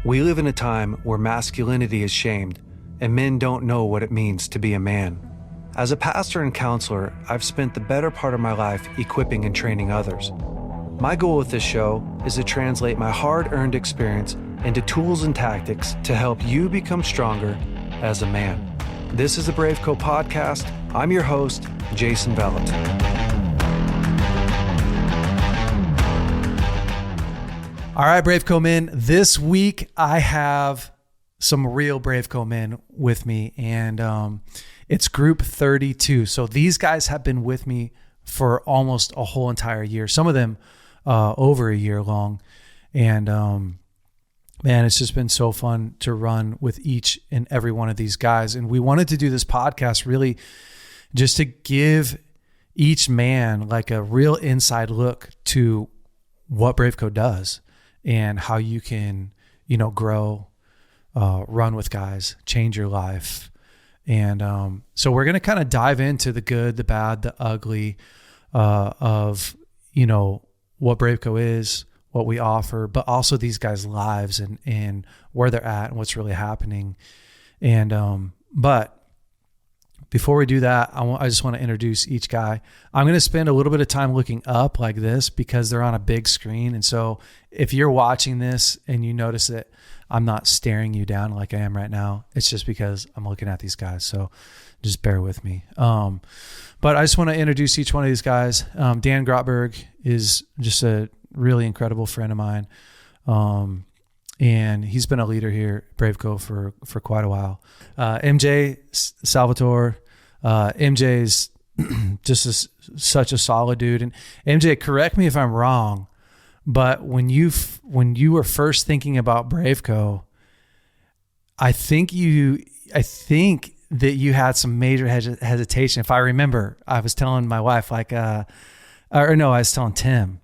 We live in a time where masculinity is shamed and men don't know what it means to be a man. As a pastor and counselor, I've spent the better part of my life equipping and training others. My goal with this show is to translate my hard-earned experience into tools and tactics to help you become stronger as a man. This is the BraveCo podcast. I'm your host, Jason Vellet. All right, BraveCo men, this week I have some real BraveCo men with me, and it's group 32. So these guys have been with me for almost a whole entire year, some of them over a year long. And man, it's just been so fun to run with each and every one of these guys. And we wanted to do this podcast really just to give each man like a real inside look to what BraveCo does and how you can, grow, run with guys, change your life. And so we're going to kind of dive into the good, the bad, the ugly of, what BraveCo is, what we offer, but also these guys' lives and where they're at and what's really happening. And but before we do that, I just want to introduce each guy. I'm going to spend a little bit of time looking up like this because they're on a big screen. And so if you're watching this and you notice that I'm not staring you down like I am right now, it's just because I'm looking at these guys. So just bear with me. But I just want to introduce each one of these guys. Dan Grotberg is just a really incredible friend of mine. And he's been a leader here at BraveCo for quite a while. MJ Salvatore, MJ's just such a solid dude. And MJ, correct me if I'm wrong, but when you were first thinking about BraveCo, I think that you had some major hesitation. If I remember, I was telling my wife I was telling Tim,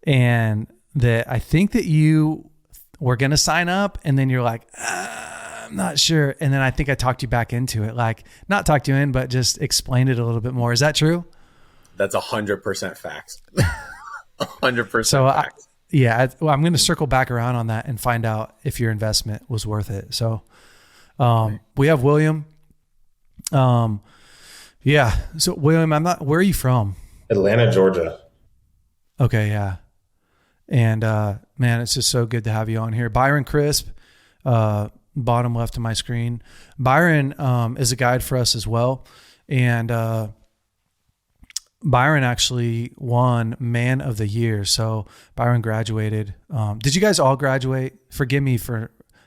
and that I think that you were going to sign up, and then you're like, I'm not sure. And then I think I talked you back into it, like not talked you in, but just explained it a little bit more. Is that true? That's 100% facts. 100% so facts. I'm going to circle back around on that and find out if your investment was worth it. So we have William. So William, where are you from? Atlanta, Georgia. Okay. Yeah. And, man, it's just so good to have you on here. Byron Crisp, bottom left of my screen. Byron, is a guide for us as well. And, Byron actually won Man of the Year. So Byron graduated. Did you guys all graduate? Forgive me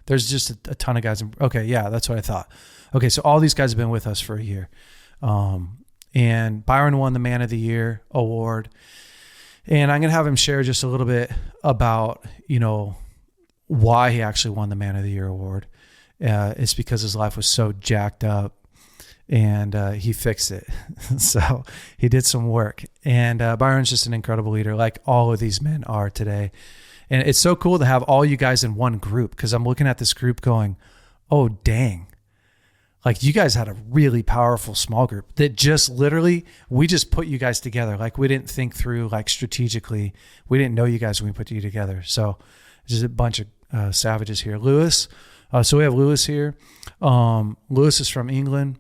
there's just a ton of guys. Okay. Yeah, that's what I thought. Okay. So all these guys have been with us for a year. And Byron won the Man of the Year award. And I'm going to have him share just a little bit about, why he actually won the Man of the Year award. It's because his life was so jacked up and he fixed it. So he did some work. And Byron's just an incredible leader, like all of these men are today. And it's so cool to have all you guys in one group, because I'm looking at this group going, oh, dang. Like you guys had a really powerful small group that just literally, we just put you guys together. Like we didn't think through like strategically. We didn't know you guys when we put you together. So just a bunch of savages here. Lewis. So we have Lewis here. Lewis is from England.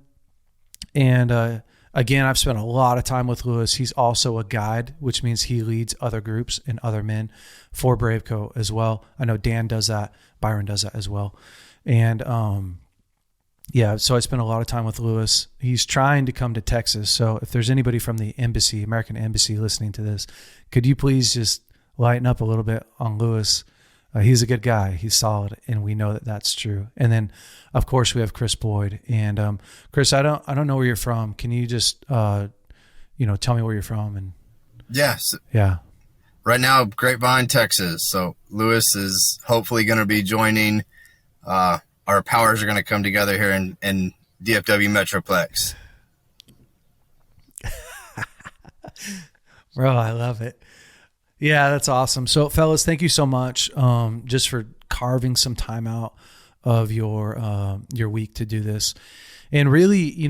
And again, I've spent a lot of time with Lewis. He's also a guide, which means he leads other groups and other men for BraveCo as well. I know Dan does that. Byron does that as well. And, so I spent a lot of time with Lewis. He's trying to come to Texas. So if there's anybody from the embassy, American Embassy, listening to this, could you please just lighten up a little bit on Lewis? He's a good guy. He's solid, and we know that that's true. And then, of course, we have Chris Boyd. And Chris, I don't know where you're from. Can you just tell me where you're from? And yes, yeah. Right now, Grapevine, Texas. So Lewis is hopefully going to be joining. Our powers are going to come together here in DFW Metroplex. Bro, I love it. Yeah, that's awesome. So fellas, thank you so much just for carving some time out of your week to do this. And really,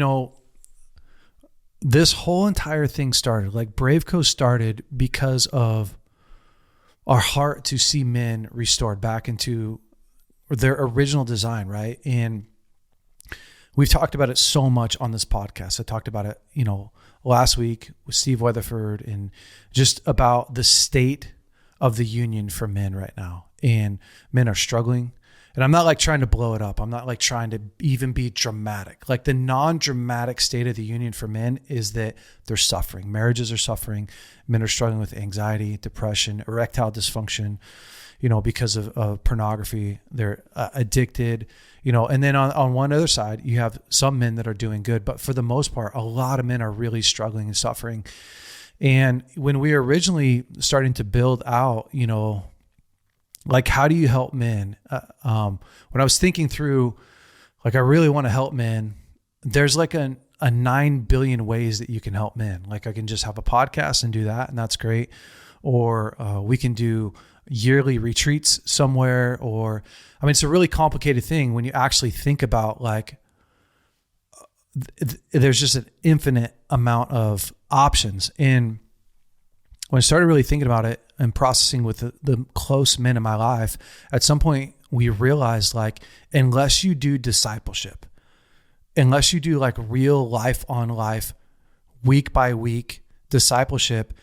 this whole entire thing started, like BraveCo started because of our heart to see men restored back into their original design, right? And we've talked about it so much on this podcast. I talked about it, last week with Steve Weatherford, and just about the state of the union for men right now. And men are struggling. And I'm not like trying to blow it up. I'm not like trying to even be dramatic. Like the non-dramatic state of the union for men is that they're suffering. Marriages are suffering. Men are struggling with anxiety, depression, erectile dysfunction, because of pornography. They're addicted, and then on one other side, you have some men that are doing good. But for the most part, a lot of men are really struggling and suffering. And when we were originally starting to build out, like, how do you help men? When I was thinking through, like, I really want to help men, there's like a 9 billion ways that you can help men. Like, I can just have a podcast and do that, and that's great. Or we can do yearly retreats somewhere. Or, it's a really complicated thing when you actually think about, like, there's just an infinite amount of options. And when I started really thinking about it and processing with the close men in my life, at some point we realized, like, unless you do discipleship, unless you do like real life on life, week by week discipleship,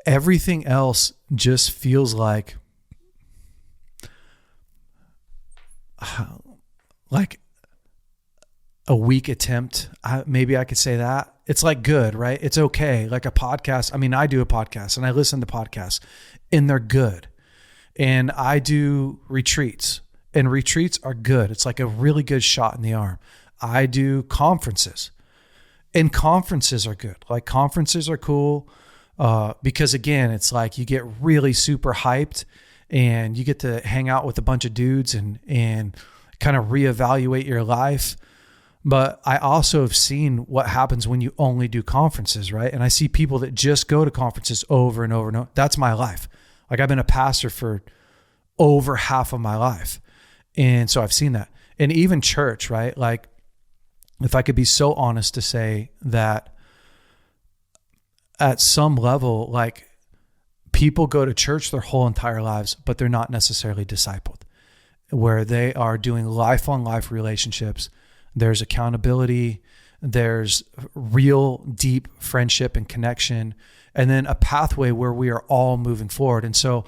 everything else just feels like a weak attempt. Maybe I could say that. It's like good, right? It's okay. Like a podcast. I do a podcast and I listen to podcasts and they're good. And I do retreats, and retreats are good. It's like a really good shot in the arm. I do conferences, and conferences are good. Like conferences are cool because, again, it's like you get really super hyped and you get to hang out with a bunch of dudes and kind of reevaluate your life. But I also have seen what happens when you only do conferences, right? And I see people that just go to conferences over and over and over. That's my life. Like, I've been a pastor for over half of my life. And so I've seen that. And even church, right? Like, if I could be so honest to say that at some level, like, people go to church their whole entire lives, but they're not necessarily discipled, where they are doing life on life relationships. There's accountability, there's real deep friendship and connection, and then a pathway where we are all moving forward. And so,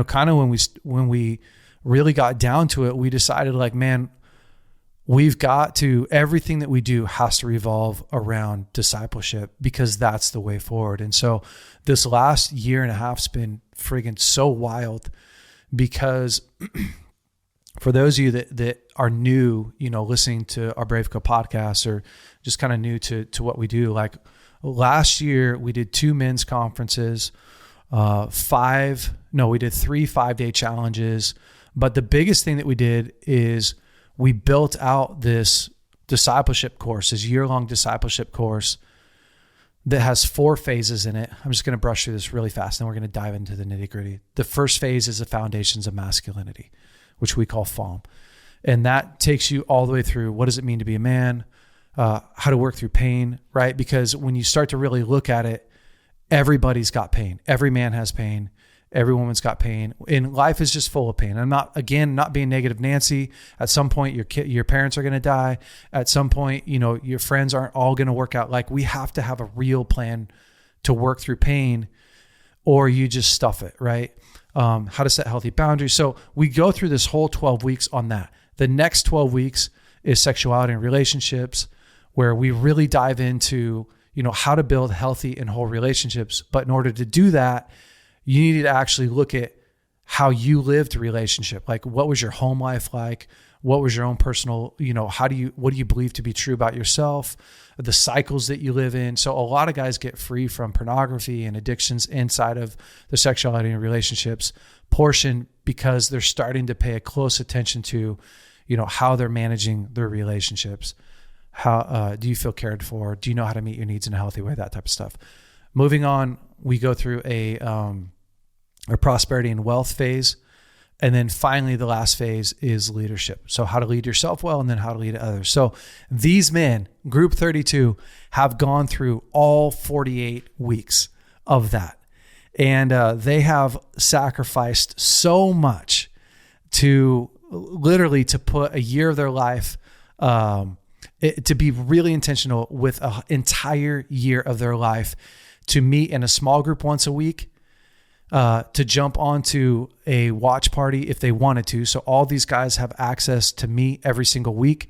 kind of when we really got down to it, we decided, like, man, we've got to, everything that we do has to revolve around discipleship, because that's the way forward. And so this last year and a half's been friggin' so wild, because for those of you that are new, listening to our BraveCo podcast, or just kind of new to what we do, like last year we did 2 men's conferences, we did 3 5-day challenges. But the biggest thing that we did is we built out this discipleship course, this year-long discipleship course that has 4 phases in it. I'm just going to brush through this really fast, and then we're going to dive into the nitty-gritty. The first phase is the foundations of masculinity, which we call FOM. And that takes you all the way through, what does it mean to be a man, how to work through pain, right? Because when you start to really look at it, everybody's got pain. Every man has pain. Every woman's got pain. And life is just full of pain. I'm not being negative Nancy. At some point, your parents are going to die. At some point, your friends aren't all going to work out. Like, we have to have a real plan to work through pain, or you just stuff it, right? How to set healthy boundaries. So we go through this whole 12 weeks on that. The next 12 weeks is sexuality and relationships, where we really dive into, how to build healthy and whole relationships. But in order to do that, you need to actually look at how you lived a relationship. Like, what was your home life like? What was your own personal, what do you believe to be true about yourself? The cycles that you live in. So a lot of guys get free from pornography and addictions inside of the sexuality and relationships portion, because they're starting to pay a close attention to, how they're managing their relationships. How do you feel cared for? Do you know how to meet your needs in a healthy way? That type of stuff. Moving on, we go through a prosperity and wealth phase. And then finally, the last phase is leadership. So how to lead yourself well, and then how to lead others. So these men, group 32, have gone through all 48 weeks of that. And they have sacrificed so much to literally to put a year of their life, to be really intentional with an entire year of their life, to meet in a small group once a week, to jump onto a watch party if they wanted to. So all these guys have access to me every single week.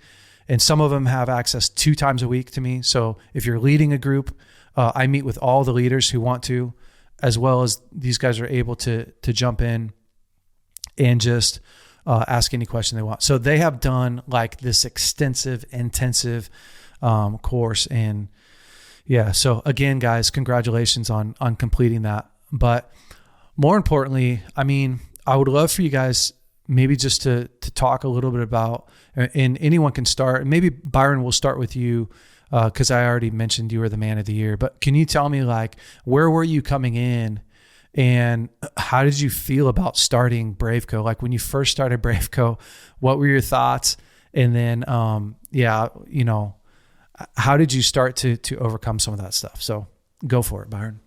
And some of them have access 2 times a week to me. So if you're leading a group, I meet with all the leaders who want to, as well as these guys are able to jump in and just ask any question they want. So they have done like this extensive, intensive course. And yeah, so again, guys, congratulations on completing that. But more importantly, I mean, I would love for you guys maybe just to talk a little bit about, and anyone can start, and maybe Byron, will start with you, because I already mentioned you were the man of the year, but can you tell me, like, where were you coming in and how did you feel about starting BraveCo? Like when you first started BraveCo, what were your thoughts? And then, how did you start to overcome some of that stuff? So go for it, Byron.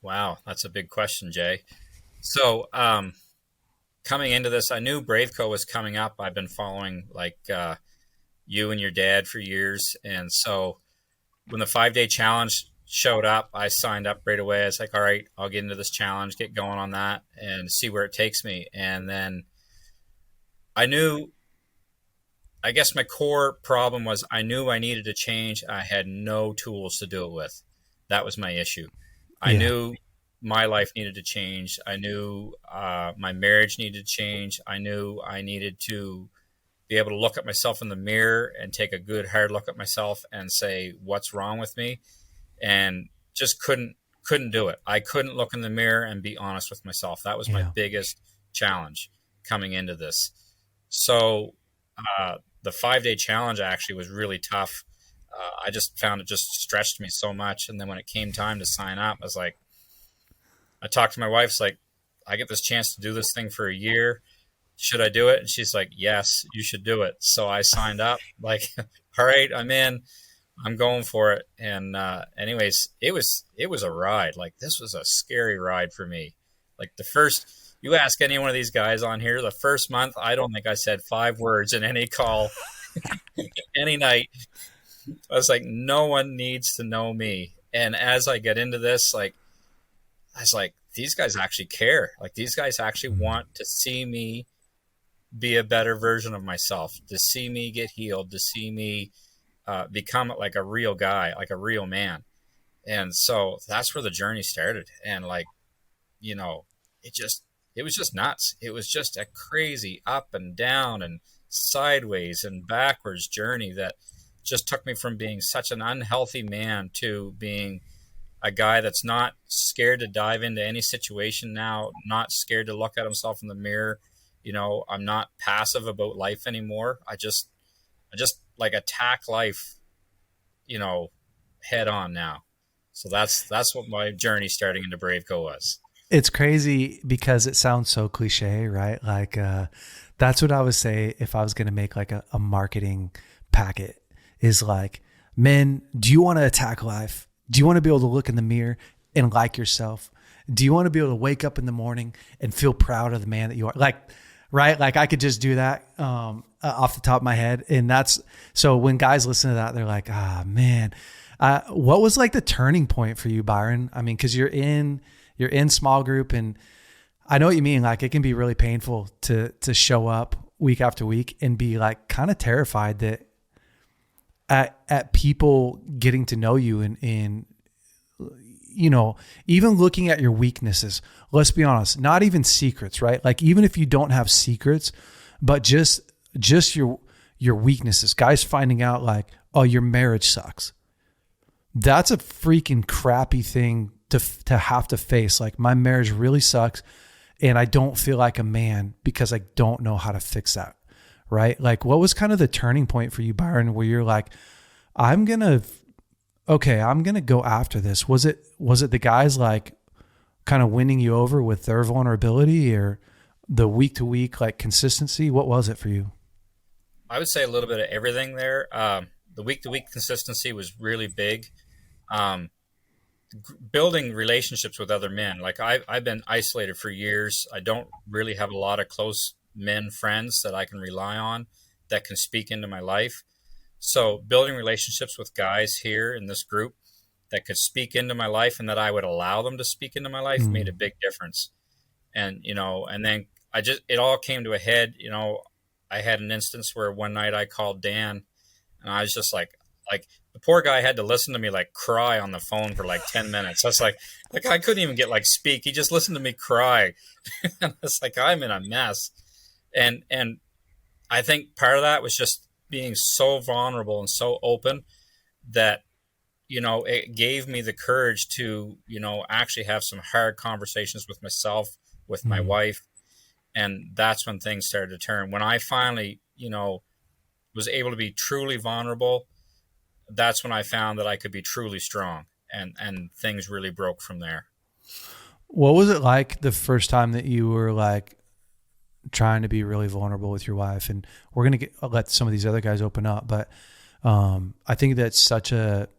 Wow. That's a big question, Jay. So, coming into this, I knew BraveCo was coming up. I've been following you and your dad for years. And so when the 5-day challenge showed up, I signed up right away. I was like, all right, I'll get into this challenge, get going on that and see where it takes me. And then I guess my core problem was I knew I needed to change. I had no tools to do it with. That was my issue. I knew my life needed to change. I knew my marriage needed to change. I knew I needed to be able to look at myself in the mirror and take a good hard look at myself and say, what's wrong with me? And just couldn't do it. I couldn't look in the mirror and be honest with myself. That was my biggest challenge coming into this. So the 5-day challenge actually was really tough. I just found it just stretched me so much. And then when it came time to sign up, I talked to my wife. It's like, I get this chance to do this thing for a year. Should I do it? And she's like, yes, you should do it. So I signed up, like, all right, I'm in, I'm going for it. And anyways, it was a ride. Like, this was a scary ride for me. Like you ask any one of these guys on here, the first month, I don't think I said 5 words in any call, any night. I was like, no one needs to know me. And as I get into this, I was like, these guys actually care. Like, these guys actually want to see me be a better version of myself, to see me get healed, to see me become like a real guy, like a real man. And so that's where the journey started. And it was just nuts. It was just a crazy up and down and sideways and backwards journey that just took me from being such an unhealthy man to being a guy that's not scared to dive into any situation now, not scared to look at himself in the mirror. I'm not passive about life anymore. I just attack life, head on now. So that's what my journey starting into BraveCo was. It's crazy because it sounds so cliche, right? Like, that's what I would say if I was going to make like a marketing packet, is like, men, do you want to attack life? Do you want to be able to look in the mirror and like yourself? Do you want to be able to wake up in the morning and feel proud of the man that you are? Like, right? Like, I could just do that off the top of my head. And so when guys listen to that, they're like, man, what was like the turning point for you, Byron? I mean, 'cause you're in small group, and I know what you mean. Like, it can be really painful to show up week after week and be like kind of terrified that at people getting to know you and even looking at your weaknesses. Let's be honest, not even secrets, right? Like, even if you don't have secrets, but just your weaknesses, guys finding out like, oh, your marriage sucks. That's a freaking crappy thing to have to face. Like, my marriage really sucks and I don't feel like a man because I don't know how to fix that. Right? Like, what was kind of the turning point for you, Byron, where you're like, I'm going to go after this? Was it the guys like kind of winning you over with their vulnerability, or the week to week, like, consistency? What was it for you? I would say a little bit of everything there. The week to week consistency was really big. Building relationships with other men. Like, I've been isolated for years. I don't really have a lot of close men friends that I can rely on, that can speak into my life. So building relationships with guys here in this group that could speak into my life and that I would allow them to speak into my life made a big difference. And, and then it all came to a head. I had an instance where one night I called Dan, and I was just like the poor guy had to listen to me like cry on the phone for like 10 minutes. I was like I couldn't even get like speak. He just listened to me cry. And it's like, I'm in a mess. And I think part of that was just being so vulnerable and so open that, it gave me the courage to, actually have some hard conversations with myself, with my wife. And that's when things started to turn. When I finally, was able to be truly vulnerable, that's when I found that I could be truly strong, and things really broke from there. What was it like the first time that you were like trying to be really vulnerable with your wife? And we're going to let some of these other guys open up, but I think that's such a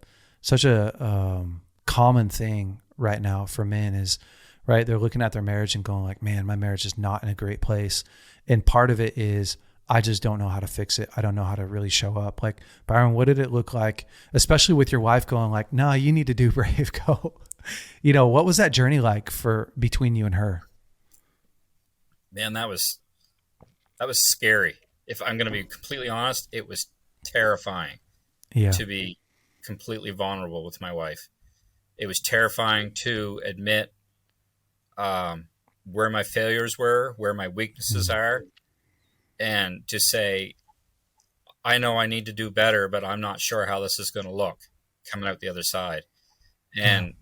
common thing right now for men is, right, they're looking at their marriage and going like, man, my marriage is not in a great place. And part of it is, I just don't know how to fix it. I don't know how to really show up. Like, Byron, what did it look like, especially with your wife going like, no, you need to do BraveCo? What was that journey like between you and her? Man, that was scary. If I'm going to be completely honest, it was terrifying to be completely vulnerable with my wife. It was terrifying to admit where my failures were, where my weaknesses are, and to say, I know I need to do better, but I'm not sure how this is going to look coming out the other side. And,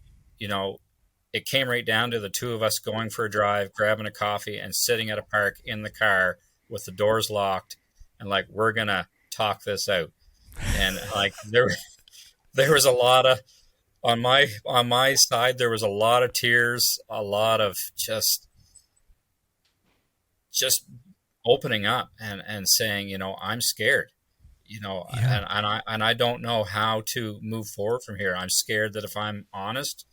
it came right down to the two of us going for a drive, grabbing a coffee, and sitting at a park in the car with the doors locked, and like, we're going to talk this out. And like, there was a lot of, on my side, there was a lot of tears, a lot of just opening up and saying, I'm scared, and I don't know how to move forward from here. I'm scared that if I'm honest,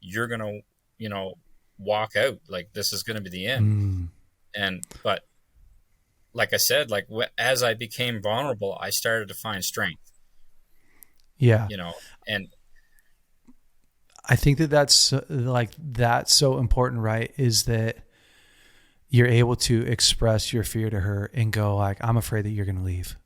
you're going to, walk out. Like, this is going to be the end. But like I said, like as I became vulnerable, I started to find strength. Yeah. And I think that's so important, right? Is that you're able to express your fear to her and go like, I'm afraid that you're going to leave.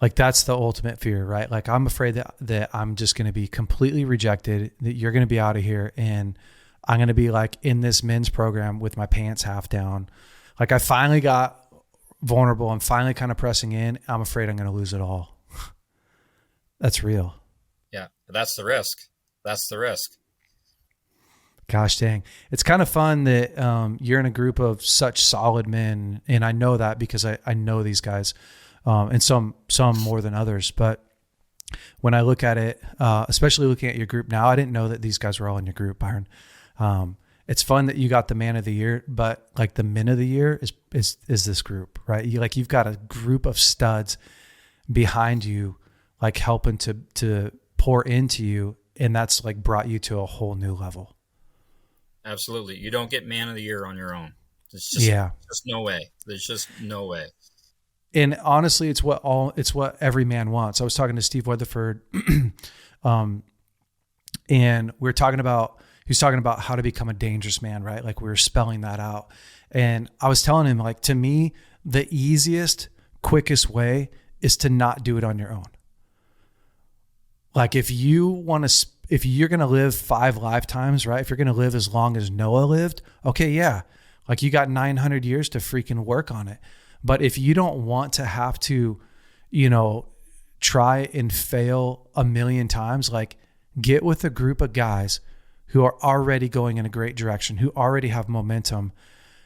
Like, that's the ultimate fear, right? Like, I'm afraid that I'm just going to be completely rejected, that you're going to be out of here, and I'm going to be like in this men's program with my pants half down. Like, I finally got vulnerable. I'm finally kind of pressing in. I'm afraid I'm going to lose it all. That's real. Yeah. That's the risk. That's the risk. Gosh dang. It's kind of fun that you're in a group of such solid men. And I know that because I know these guys, and some more than others. But when I look at it, especially looking at your group now, I didn't know that these guys were all in your group, Byron. It's fun that you got the man of the year, but like the men of the year is this group, right? You've got a group of studs behind you, like helping to pour into you. And that's like brought you to a whole new level. Absolutely. You don't get man of the year on your own. There's just no way. There's just no way. And honestly, it's what every man wants. I was talking to Steve Weatherford, and he was talking about how to become a dangerous man, right? Like, we were spelling that out. And I was telling him, like, to me, the easiest, quickest way is to not do it on your own. Like, if you're going to live 5 lifetimes, right? If you're going to live as long as Noah lived, okay, yeah. Like, you got 900 years to freaking work on it. But if you don't want to have to, try and fail a million times, like, get with a group of guys who are already going in a great direction, who already have momentum,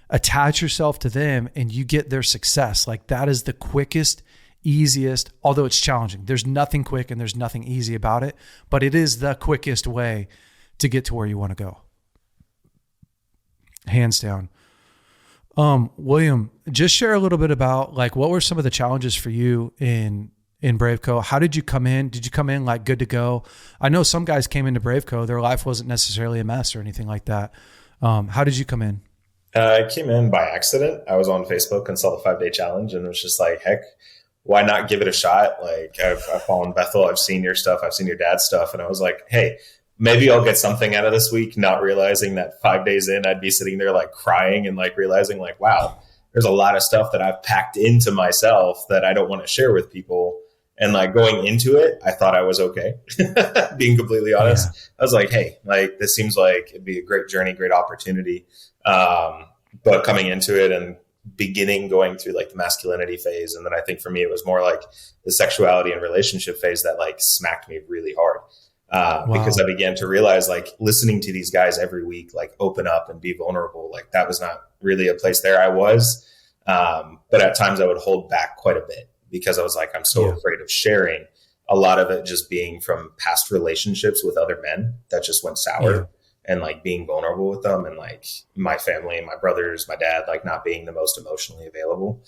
attach yourself to them, and you get their success. Like, that is the quickest, easiest, although it's challenging. There's nothing quick and there's nothing easy about it, but it is the quickest way to get to where you want to go. Hands down. William, just share a little bit about, like, what were some of the challenges for you in BraveCo? How did you come in? Did you come in like good to go? I know some guys came into BraveCo, their life wasn't necessarily a mess or anything like that. How did you come in? I came in by accident. I was on Facebook and saw the 5 day challenge and was just like, heck, why not give it a shot? Like I've followed Bethel. I've seen your stuff. I've seen your dad's stuff. And I was like, hey, maybe I'll get something out of this week, not realizing that 5 days in, I'd be sitting there like crying and like realizing like, wow, there's a lot of stuff that I've packed into myself that I don't want to share with people. And like going into it, I thought I was okay. Being completely honest, I was like, hey, like this seems like it'd be a great journey, great opportunity. But coming into it and going through like the masculinity phase. And then I think for me, it was more like the sexuality and relationship phase that like smacked me really hard. Because I began to realize like listening to these guys every week, like open up and be vulnerable. Like that was not really a place there I was. But at times I would hold back quite a bit because I was like, I'm so afraid of sharing. A lot of it just being from past relationships with other men that just went sour and like being vulnerable with them and like my family and my brothers, my dad, like not being the most emotionally available.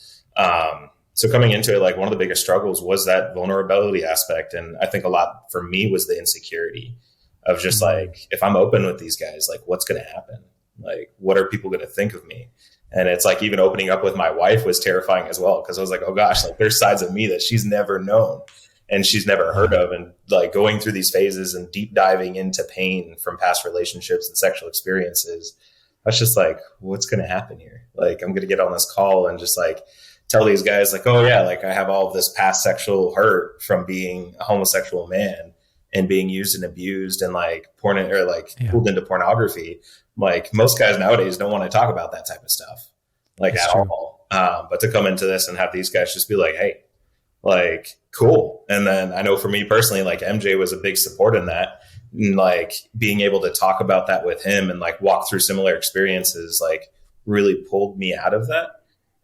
So coming into it, like one of the biggest struggles was that vulnerability aspect. And I think a lot for me was the insecurity of just like, if I'm open with these guys, like what's going to happen? Like, what are people going to think of me? And it's like, even opening up with my wife was terrifying as well. Cause I was like, oh gosh, like there's sides of me that she's never known and she's never heard of. And like going through these phases and deep diving into pain from past relationships and sexual experiences, I was just like, what's going to happen here? Like, I'm going to get on this call and just like, tell these guys like, oh yeah, like I have all of this past sexual hurt from being a homosexual man and being used and abused and like pulled into pornography. Like most guys nowadays don't want to talk about that type of stuff, like That's at true. All. But to come into this and have these guys just be like, hey, like cool. And then I know for me personally, like MJ was a big support in that. And like being able to talk about that with him and like walk through similar experiences, like really pulled me out of that.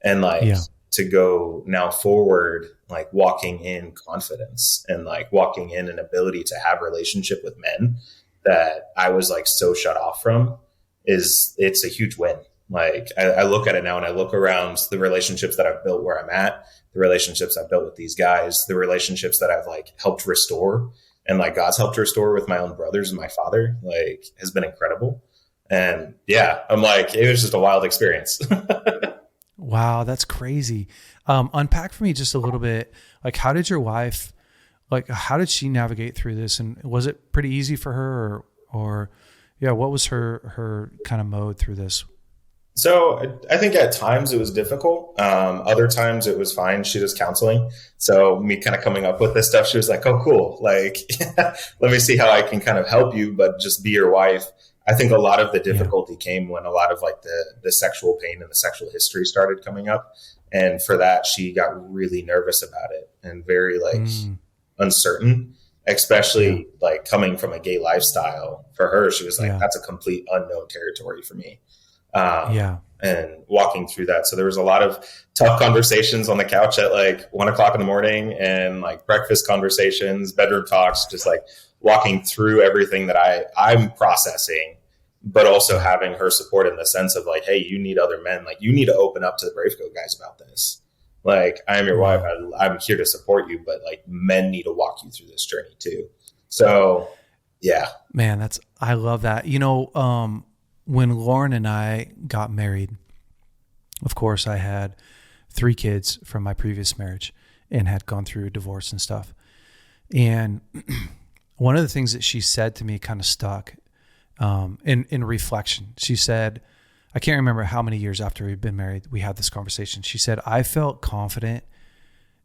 And like, to go now forward, like walking in confidence and like walking in an ability to have relationship with men that I was like so shut off from it's a huge win. Like I look at it now and I look around the relationships that I've built where I'm at, the relationships I've built with these guys, the relationships that I've like helped restore and like God's helped restore with my own brothers and my father, like has been incredible. And I'm like, it was just a wild experience. Wow, that's crazy. Unpack for me just a little bit. Like, how did your wife, like, how did she navigate through this? And was it pretty easy for her or what was her kind of mode through this? So I think at times it was difficult. Other times it was fine. She does counseling. So me kind of coming up with this stuff, she was like, oh, cool. Like, let me see how I can kind of help you, but just be your wife. I think a lot of the difficulty came when a lot of like the sexual pain and the sexual history started coming up. And for that, she got really nervous about it and very like uncertain, especially like coming from a gay lifestyle. For her, she was like, that's a complete unknown territory for me. And walking through that. So there was a lot of tough conversations on the couch at like 1 o'clock in the morning and like breakfast conversations, bedroom talks, just like walking through everything that I'm processing, but also having her support in the sense of like, hey, you need other men. Like you need to open up to the BraveCo guys about this. Like I am your wife. I'm here to support you, but like men need to walk you through this journey too. So man, I love that. You know, when Lauren and I got married, of course I had 3 kids from my previous marriage and had gone through a divorce and stuff. And one of the things that she said to me kind of stuck in reflection. She said, I can't remember how many years after we'd been married, we had this conversation. She said, I felt confident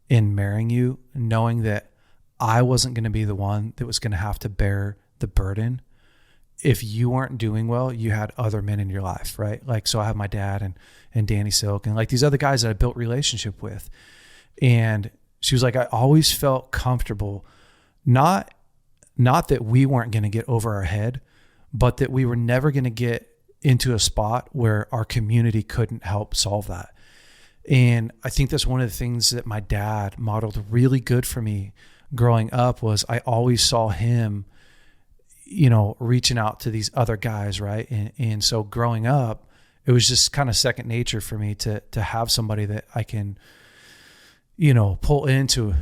in marrying you, knowing that I wasn't going to be the one that was going to have to bear the burden. If you weren't doing well, you had other men in your life, right? Like, so I have my dad and Danny Silk and like these other guys that I built relationship with. And she was like, I always felt comfortable, not that we weren't going to get over our head, but that we were never going to get into a spot where our community couldn't help solve that. And I think that's one of the things that my dad modeled really good for me growing up was I always saw him, reaching out to these other guys. Right. And so growing up, it was just kind of second nature for me to have somebody that I can, pull into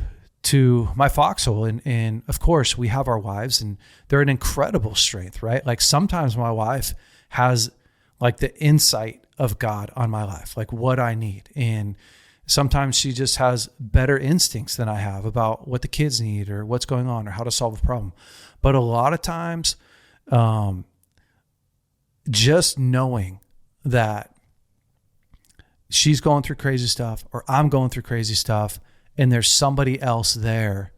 my foxhole. And of course we have our wives and they're an incredible strength, right? Like sometimes my wife has like the insight of God on my life, like what I need. And sometimes she just has better instincts than I have about what the kids need or what's going on or how to solve a problem. But a lot of times, just knowing that she's going through crazy stuff or I'm going through crazy stuff and there's somebody else there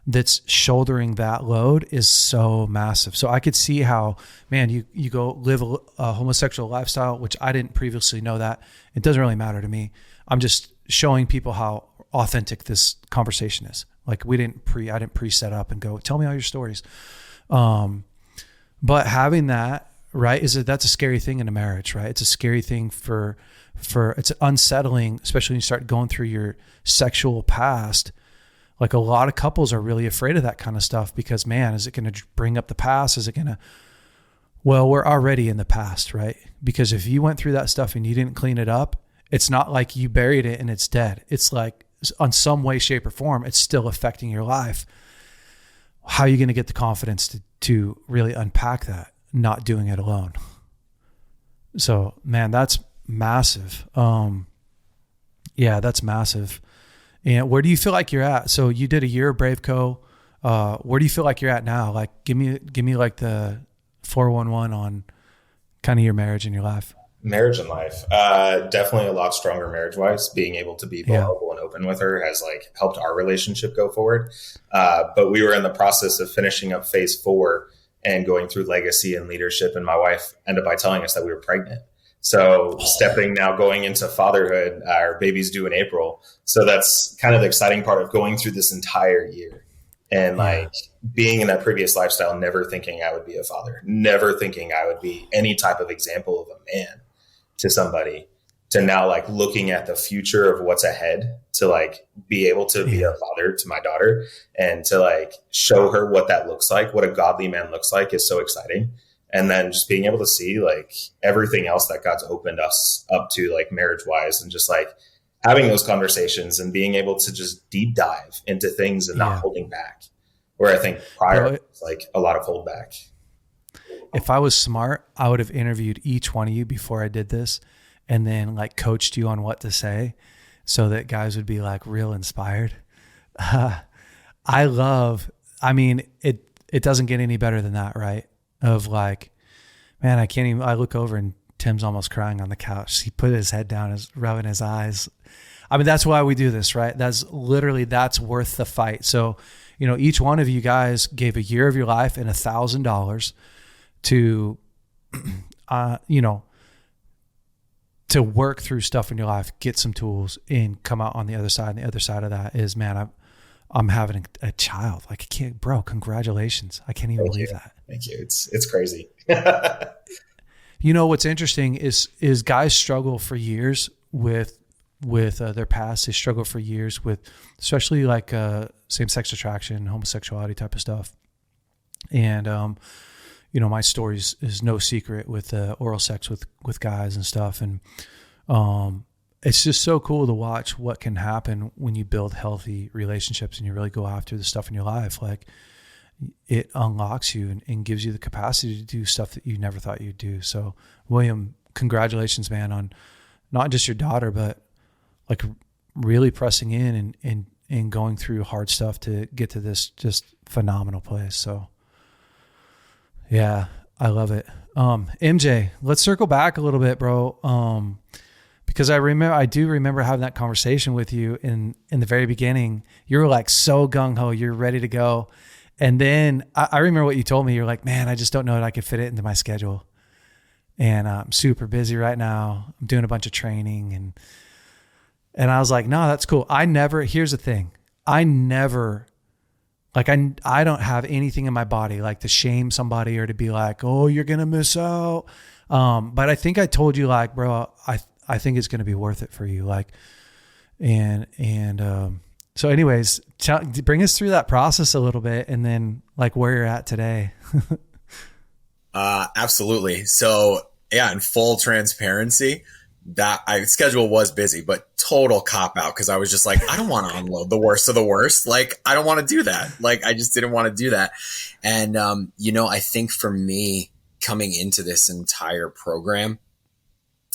that's shouldering that load is so massive. So I could see how, man, you go live a homosexual lifestyle, which I didn't previously know that. It doesn't really matter to me. I'm just showing people how authentic this conversation is. Like I didn't pre-set up and go, tell me all your stories. But having that, right, that's a scary thing in a marriage, right? It's a scary thing for it's unsettling, especially when you start going through your sexual past. Like a lot of couples are really afraid of that kind of stuff because, man, is it going to bring up the past? Is it going to, well, we're already in the past, right? Because if you went through that stuff and you didn't clean it up, it's not like you buried it and it's dead. It's like on some way, shape or form, it's still affecting your life. How are you going to get the confidence to really unpack that, not doing it alone? So, man, that's massive. Yeah, that's massive. And where do you feel like you're at? So you did a year of BraveCo. Where do you feel like you're at now? Like, give me like the 411 on kind of your marriage and your life. Marriage and life, definitely a lot stronger marriage wise. Being able to be vulnerable and open with her has like helped our relationship go forward. But we were in the process of finishing up phase 4 and going through legacy and leadership. And my wife ended up by telling us that we were pregnant. So going into fatherhood, our baby's due in April. So that's kind of the exciting part of going through this entire year and like being in that previous lifestyle, never thinking I would be a father, never thinking I would be any type of example of a man to somebody, to now like looking at the future of what's ahead, to like be able to be a father to my daughter and to like show her what that looks like, what a godly man looks like is so exciting. And then just being able to see like everything else that God's opened us up to, like marriage wise, and just like having those conversations and being able to just deep dive into things and not holding back, where I think prior was like a lot of hold back. If I was smart, I would have interviewed each one of you before I did this and then like coached you on what to say so that guys would be like real inspired. It doesn't get any better than that, right? Of like, man, I look over and Tim's almost crying on the couch. He put his head down, rubbing his eyes. I mean, that's why we do this, right? That's worth the fight. So, each one of you guys gave a year of your life and $1,000 to, to work through stuff in your life, get some tools and come out on the other side. And the other side of that is, man, I'm having a child. Like, congratulations. I can't even believe that. Thank you. It's crazy. What's interesting is guys struggle for years with their past. They struggle for years with, especially like same-sex attraction, homosexuality type of stuff. And, my story is no secret with oral sex with guys and stuff. And it's just so cool to watch what can happen when you build healthy relationships and you really go after the stuff in your life. Like, it unlocks you and gives you the capacity to do stuff that you never thought you'd do. So, William, congratulations, man, on not just your daughter, but like really pressing in and going through hard stuff to get to this just phenomenal place. So, yeah, I love it. MJ, let's circle back a little bit, bro. Because I do remember having that conversation with you in the very beginning. You were like so gung ho, you're ready to go. And then I remember what you told me. You're like, man, I just don't know that I could fit it into my schedule. And I'm super busy right now. I'm doing a bunch of training. And I was like, no, that's cool. Here's the thing. I don't have anything in my body like to shame somebody or to be like, oh, you're going to miss out. But I think I told you like, bro, I think it's going to be worth it for you. Like, so anyways, bring us through that process a little bit and then like where you're at today. Absolutely. So yeah, in full transparency, that schedule was busy, but total cop out. Cause I was just like, I don't want to unload the worst of the worst. Like, I don't want to do that. Like, I just didn't want to do that. And, I think for me coming into this entire program,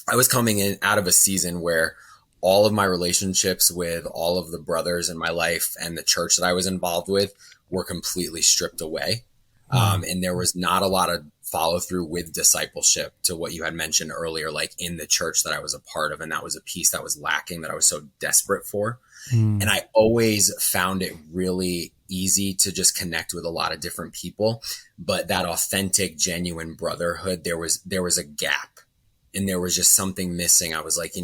I was coming in out of a season where all of my relationships with all of the brothers in my life and the church that I was involved with were completely stripped away. And there was not a lot of follow through with discipleship to what you had mentioned earlier, like in the church that I was a part of. And that was a piece that was lacking that I was so desperate for. And I always found it really easy to just connect with a lot of different people, but that authentic, genuine brotherhood, there was a gap and there was just something missing. I was like,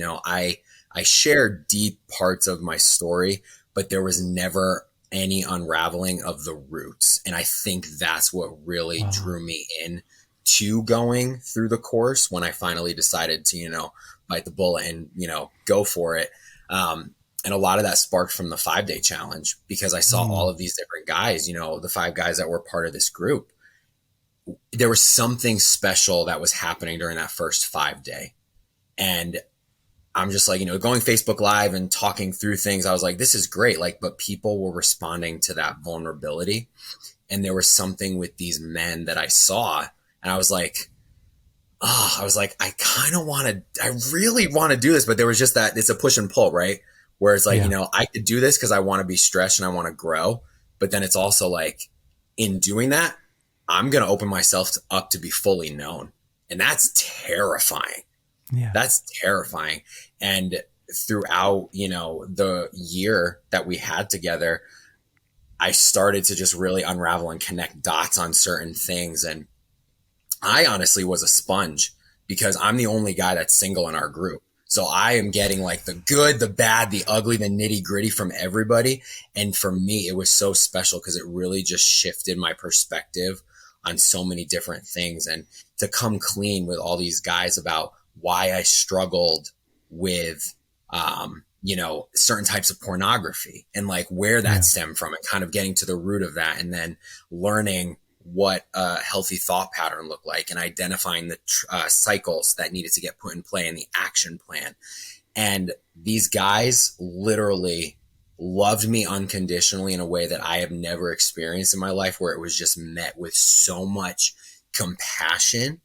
I shared deep parts of my story, but there was never any unraveling of the roots. And I think that's what really drew me in to going through the course when I finally decided to, bite the bullet and, go for it. And a lot of that sparked from the 5-day challenge because I saw all of these different guys, the 5 guys that were part of this group. There was something special that was happening during that first 5-day. And I'm just like, going Facebook Live and talking through things. I was like, this is great. But people were responding to that vulnerability. And there was something with these men that I saw. And I was like, I really want to do this. But there was just that, it's a push and pull, right? Where it's like, I could do this because I want to be stretched and I want to grow. But then it's also like, in doing that, I'm going to open myself up to be fully known. And that's terrifying. Yeah. That's terrifying. And throughout, the year that we had together, I started to just really unravel and connect dots on certain things. And I honestly was a sponge because I'm the only guy that's single in our group. So I am getting like the good, the bad, the ugly, the nitty gritty from everybody. And for me, it was so special because it really just shifted my perspective on so many different things. And to come clean with all these guys about why I struggled with, certain types of pornography and like where that stemmed from and kind of getting to the root of that and then learning what a healthy thought pattern looked like and identifying the cycles that needed to get put in play and the action plan. And these guys literally loved me unconditionally in a way that I have never experienced in my life, where it was just met with so much compassion.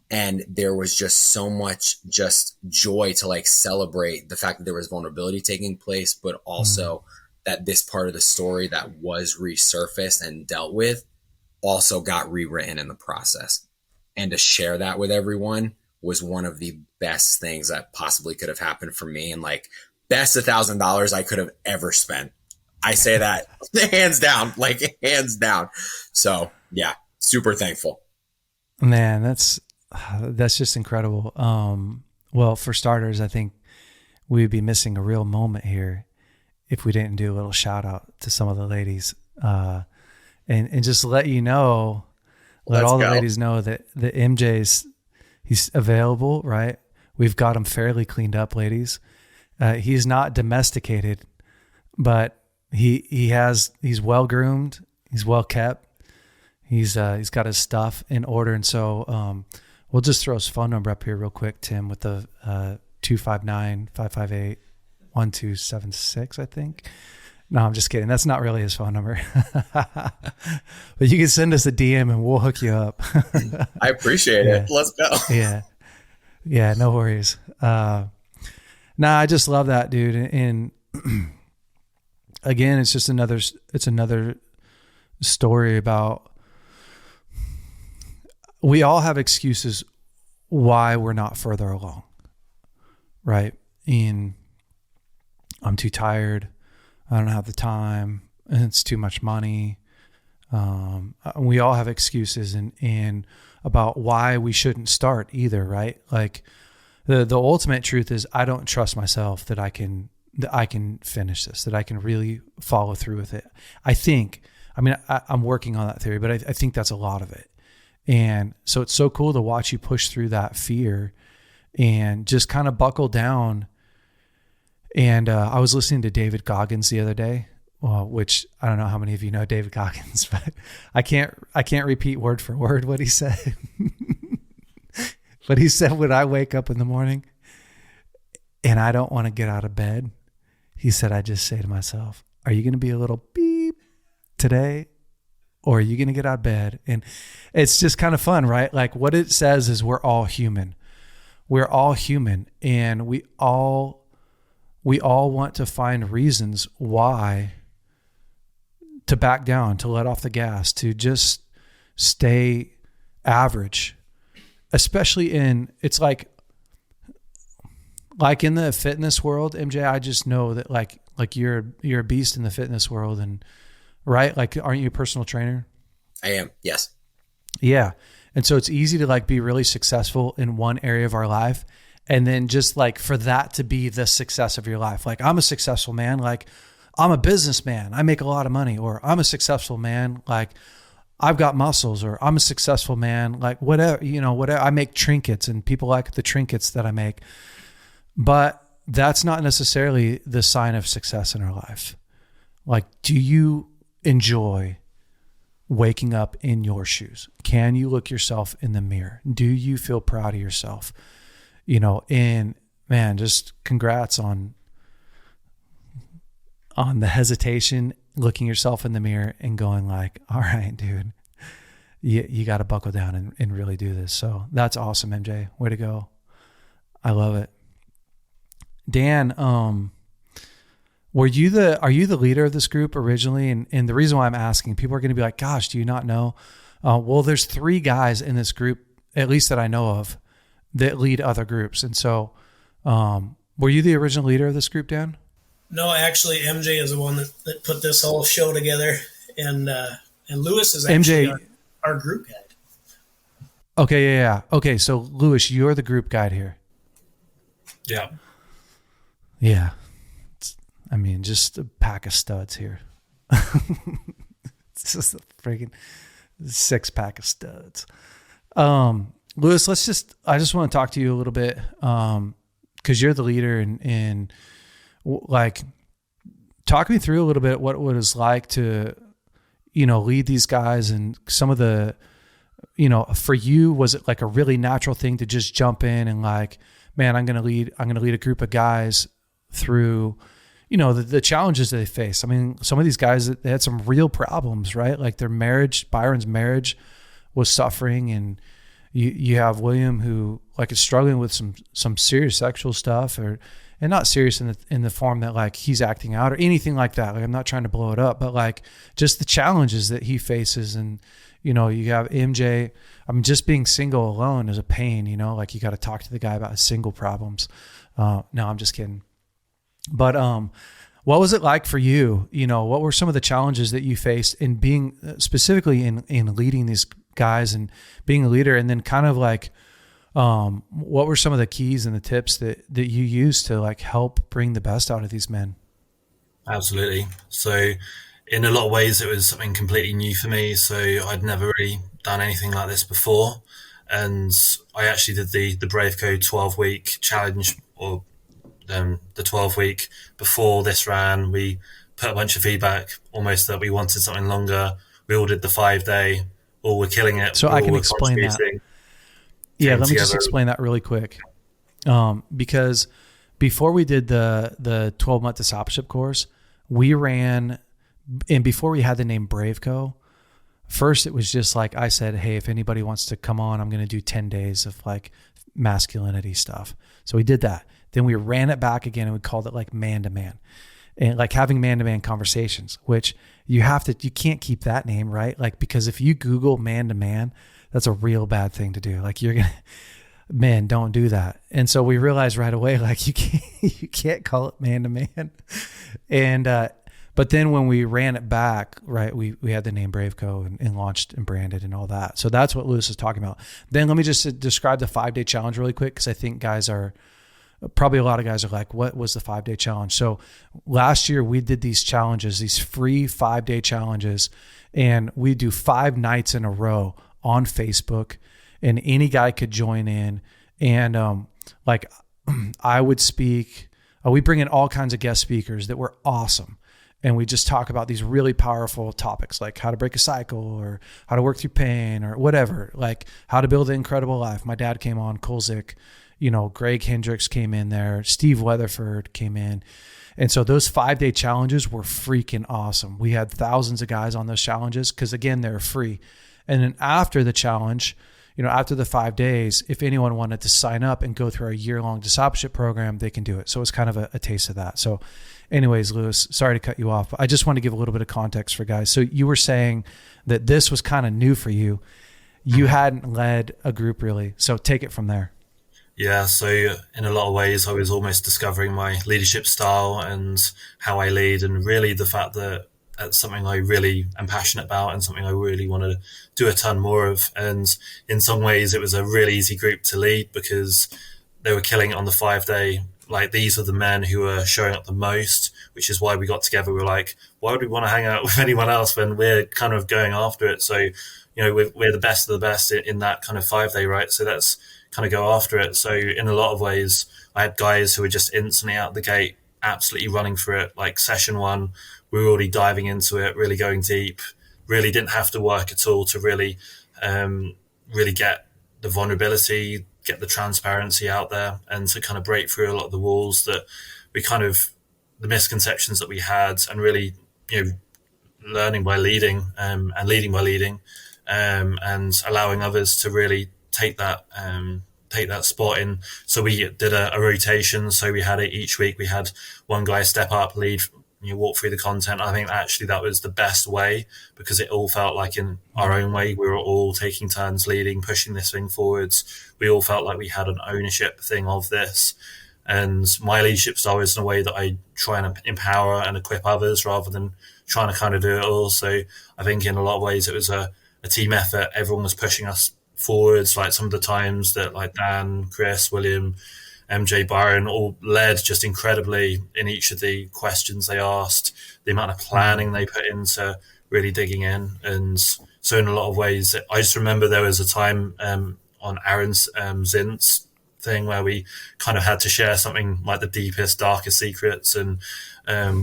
And there was just so much just joy to like celebrate the fact that there was vulnerability taking place, but also that this part of the story that was resurfaced and dealt with also got rewritten in the process. And to share that with everyone was one of the best things that possibly could have happened for me. And like best $1,000 I could have ever spent. I say that hands down, like hands down. So yeah, super thankful. Man, that's just incredible. Well, for starters, I think we'd be missing a real moment here if we didn't do a little shout out to some of the ladies, and just let all the ladies know that the he's available, right? We've got him fairly cleaned up, ladies. He's not domesticated, but he's well groomed. He's well kept. He's got his stuff in order. And so, we'll just throw his phone number up here real quick, Tim, with the 259-558-1276, I think. No, I'm just kidding. That's not really his phone number. But you can send us a DM and we'll hook you up. I appreciate it. Let's go. Yeah, no worries. I just love that, dude. And again, it's just another story about, we all have excuses why we're not further along, right? I'm too tired. I don't have the time. And it's too much money. We all have excuses and about why we shouldn't start either, right? Like the ultimate truth is I don't trust myself that I can finish this, that I can really follow through with it. I'm working on that theory, but I think that's a lot of it. And so it's so cool to watch you push through that fear and just kind of buckle down. And I was listening to David Goggins the other day, which I don't know how many of you know David Goggins, but I can't repeat word for word what he said. But he said, when I wake up in the morning and I don't want to get out of bed, he said, I just say to myself, are you going to be a little beep today? Or are you going to get out of bed? And it's just kind of fun, right? Like what it says is we're all human. we're all human, and we all want to find reasons why to back down, to let off the gas, to just stay average, especially it's like in the fitness world, MJ, I just know that like you're a beast in the fitness world, and right? Like, aren't you a personal trainer? I am. Yes. Yeah. And so it's easy to like be really successful in one area of our life, and then just like for that to be the success of your life. Like, I'm a successful man. Like, I'm a businessman. I make a lot of money. Or I'm a successful man. Like, I've got muscles. Or I'm a successful man. Like, whatever, whatever. I make trinkets, and people like the trinkets that I make. But that's not necessarily the sign of success in our life. Like, do you enjoy waking up in your shoes? Can you look yourself in the mirror? Do you feel proud of yourself? And man, just congrats on the hesitation, looking yourself in the mirror and going like, all right, dude, you got to buckle down and really do this. So that's awesome, MJ. Way to go. I love it. Dan, are you the leader of this group originally? And the reason why I'm asking, people are going to be like, gosh, do you not know? Well, there's 3 guys in this group, at least that I know of, that lead other groups. And so, were you the original leader of this group, Dan? No, actually, MJ is the one that put this whole show together, and Lewis is actually our group guide. Okay, yeah. Okay, so Lewis, you're the group guide here. Yeah. Yeah. Just a pack of studs here. It's just a freaking 6-pack of studs. Lewis, I just want to talk to you a little bit, because you're the leader, and like, talk me through a little bit what it was like to, lead these guys, and some of the, for you, was it like a really natural thing to just jump in and like, man, I'm going to lead a group of guys through, the challenges that they face. I mean, some of these guys, they had some real problems, right? Like their marriage, Byron's marriage was suffering, and you have William, who like is struggling with some serious sexual stuff, and not serious in the form that like he's acting out or anything like that. Like, I'm not trying to blow it up, but like just the challenges that he faces. And, you have MJ, just being single alone is a pain, like you got to talk to the guy about his single problems. No, I'm just kidding. But, what was it like for you? What were some of the challenges that you faced in being specifically in leading these guys and being a leader? And then kind of like, what were some of the keys and the tips that you used to like help bring the best out of these men? Absolutely. So in a lot of ways, it was something completely new for me. So I'd never really done anything like this before. And I actually did the BraveCo 12-week challenge, or the 12-week before this ran. We put a bunch of feedback almost that we wanted something longer. We all did the 5-day, all were killing it. So I can explain that. Yeah, let me just explain that really quick. Because before we did the 12-month discipleship course, we ran, and before we had the name BraveCo, first it was just like I said, hey, if anybody wants to come on, I'm going to do 10 days of like masculinity stuff. So we did that. Then we ran it back again, and we called it like man-to-man, and like having man-to-man conversations, which you can't keep that name, right? Like, because if you Google man-to-man, that's a real bad thing to do. Like, men, don't do that. And so we realized right away, like, you can't call it man-to-man. And, but then when we ran it back, right, we had the name BraveCo and launched and branded and all that. So that's what Lewis is talking about. Then let me just describe the 5-day challenge really quick, because I think probably a lot of guys are like, what was the 5-day challenge? So last year we did these challenges, these free 5-day challenges, and we do 5 nights in a row on Facebook, and any guy could join in. And like I would speak, we bring in all kinds of guest speakers that were awesome. And we just talk about these really powerful topics, like how to break a cycle, or how to work through pain, or whatever, like how to build an incredible life. My dad came on, Kolzik, Greg Hendricks came in there, Steve Weatherford came in. And so those 5-day challenges were freaking awesome. We had thousands of guys on those challenges because, again, they're free. And then after the challenge, after the 5 days, if anyone wanted to sign up and go through our year-long discipleship program, they can do it. So it's kind of a taste of that. So anyways, Lewis, sorry to cut you off, but I just want to give a little bit of context for guys. So you were saying that this was kind of new for you. You hadn't led a group really. So take it from there. Yeah, so in a lot of ways, I was almost discovering my leadership style and how I lead, and really the fact that it's something I really am passionate about and something I really want to do a ton more of. And in some ways, it was a really easy group to lead because they were killing it on the 5-day. Like, these are the men who are showing up the most, which is why we got together. We were like, why would we want to hang out with anyone else when we're kind of going after it? So, we're the best of the best in that kind of 5-day, right? So that's kind of go after it. So in a lot of ways, I had guys who were just instantly out the gate, absolutely running for it. Like session 1, we were already diving into it, really going deep, really didn't have to work at all to really get the vulnerability, get the transparency out there, and to kind of break through a lot of the walls that we the misconceptions that we had, and really, learning by leading, and leading by leading, and allowing others to really take that spot in. So we did a rotation. So we had it each week. We had one guy step up, lead, walk through the content. I think actually that was the best way, because it all felt like in our own way, we were all taking turns leading, pushing this thing forwards. We all felt like we had an ownership thing of this. And my leadership style is in a way that I try and empower and equip others rather than trying to kind of do it all. So I think in a lot of ways it was a team effort. Everyone was pushing us forwards. Like some of the times that like Dan, Chris, William, MJ, Byron all led just incredibly in each of the questions they asked, the amount of planning they put into really digging in. And so in a lot of ways, I just remember there was a time on Aaron's Zint's thing where we kind of had to share something like the deepest, darkest secrets, and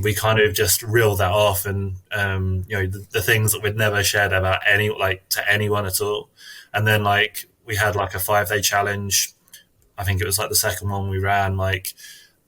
we kind of just reeled that off, and the things that we'd never shared about to anyone at all. And then like we had like a 5-day challenge. I think it was like the second one we ran like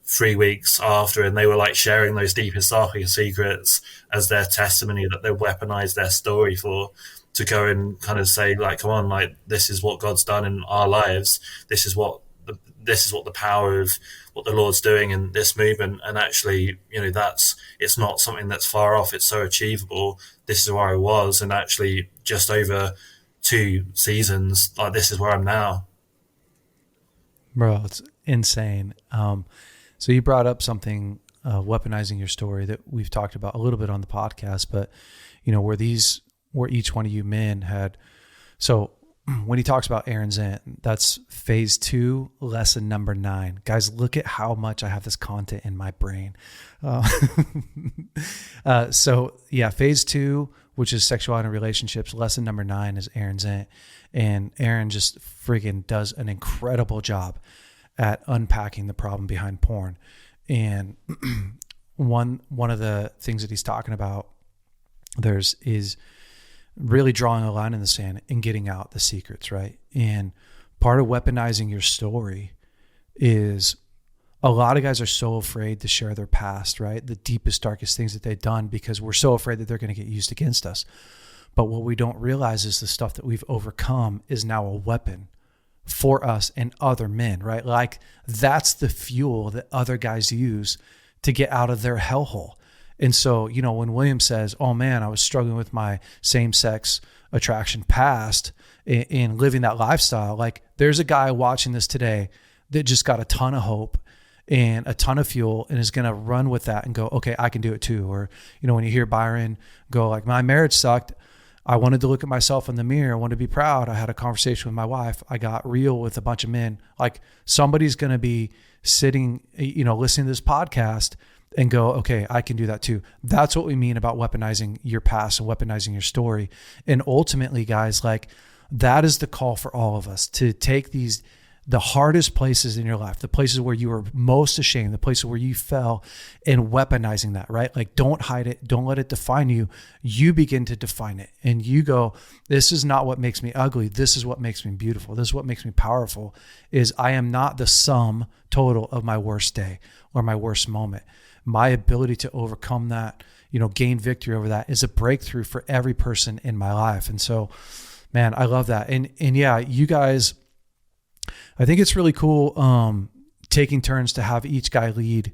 3 weeks after, and they were like sharing those deepest, darkest secrets as their testimony that they weaponized their story for, to go and kind of say like, come on, like this is what God's done in our lives. This is what the power of what the Lord's doing in this movement. And actually, it's not something that's far off. It's so achievable. This is where I was. And actually just over 2 seasons, like this is where I'm now. Bro, it's insane. So you brought up something, weaponizing your story, that we've talked about a little bit on the podcast, but where each one of you men had, so when he talks about Aaron Zint, that's phase 2, lesson number 9. Guys, look at how much I have this content in my brain. So yeah, phase 2, which is sexuality and relationships, lesson number 9 is Aaron Zint. And Aaron just friggin' does an incredible job at unpacking the problem behind porn. And one of the things that he's talking about is really drawing a line in the sand and getting out the secrets, right? And part of weaponizing your story is a lot of guys are so afraid to share their past, right? The deepest, darkest things that they've done, because we're so afraid that they're going to get used against us. But what we don't realize is the stuff that we've overcome is now a weapon for us and other men, right? Like that's the fuel that other guys use to get out of their hellhole. And so, when William says, oh man, I was struggling with my same-sex attraction past in living that lifestyle, like there's a guy watching this today that just got a ton of hope and a ton of fuel and is going to run with that and go, okay, I can do it too. Or, when you hear Byron go like, my marriage sucked, I wanted to look at myself in the mirror. I wanted to be proud. I had a conversation with my wife. I got real with a bunch of men. Like somebody's going to be sitting, listening to this podcast and go, okay, I can do that too. That's what we mean about weaponizing your past and weaponizing your story. And ultimately, guys, like that is the call for all of us to take the hardest places in your life, the places where you were most ashamed, the places where you fell, and weaponizing that, right? Like don't hide it. Don't let it define you. You begin to define it. And you go, this is not what makes me ugly. This is what makes me beautiful. This is what makes me powerful, is I am not the sum total of my worst day or my worst moment. My ability to overcome that, gain victory over that is a breakthrough for every person in my life. And so, Man, I love that. And yeah, you guys, I think it's really cool. Taking turns to have each guy lead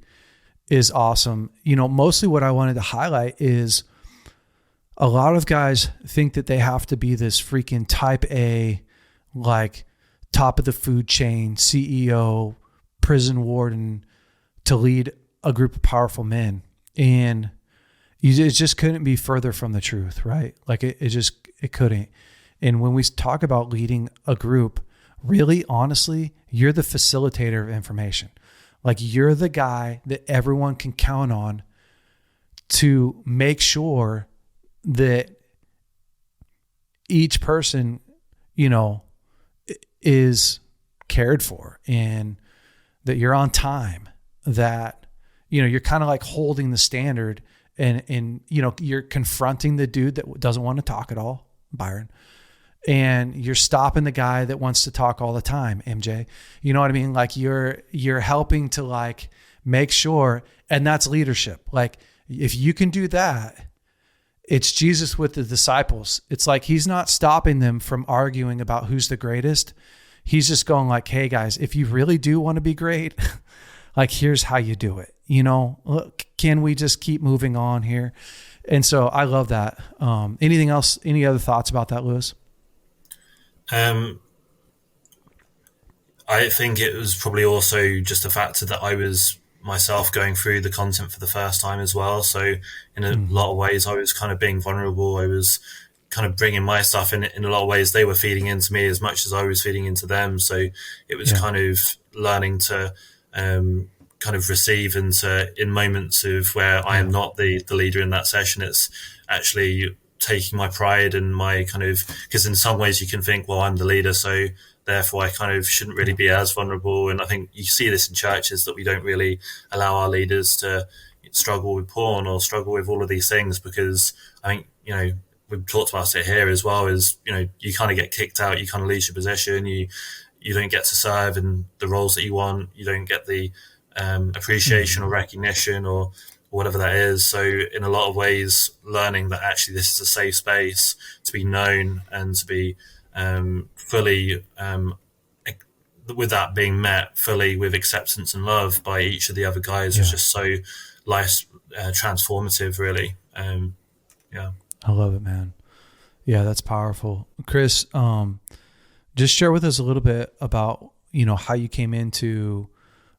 is awesome. You know, mostly what I wanted to highlight is a lot of guys think that they have to be this freaking type A, like top of the food chain, CEO, prison warden to lead a group of powerful men. And it just couldn't be further from the truth, right? Like it couldn't. And when we talk about leading a group, really, honestly, you're the facilitator of information. Like you're the guy that everyone can count on to make sure that each person, you know, is cared for and that you're on time, that, you know, you're kind of like holding the standard and, you know, you're confronting the dude that doesn't want to talk at all, Byron, and you're stopping the guy that wants to talk all the time, MJ. You know what I mean? Like you're helping to like make sure, and that's leadership. Like if you can do that, it's Jesus with the disciples. It's like he's not stopping them from arguing about who's the greatest. He's just going like, hey guys, if you really do want to be great, like here's how you do it. You know, look, can we just keep moving on here? And so I love that. Anything else? Any other thoughts about that, Lewis? I think it was probably also just a factor that I was myself going through the content for the first time as well. So in a lot of ways, I was kind of being vulnerable. I was kind of bringing my stuff in a lot of ways. They were feeding into me as much as I was feeding into them. So it was kind of learning to kind of receive and to, in moments of where I am not the leader in that session, it's actually taking my pride and my kind of, because in some ways you can think, well, I'm the leader, so therefore I kind of shouldn't really be as vulnerable. And I think you see this in churches that we don't really allow our leaders to struggle with porn or struggle with all of these things, because I think, you know, we've talked about it here as well, is, you know, you kind of get kicked out, you kind of lose your position, you don't get to serve in the roles that you want, you don't get the appreciation or recognition or whatever that is. So in a lot of ways, learning that actually this is a safe space to be known and to be fully, with that being met fully with acceptance and love by each of the other guys was just so life transformative, really. I love it, man. Yeah, that's powerful. Chris, just share with us a little bit about, you know, how you came into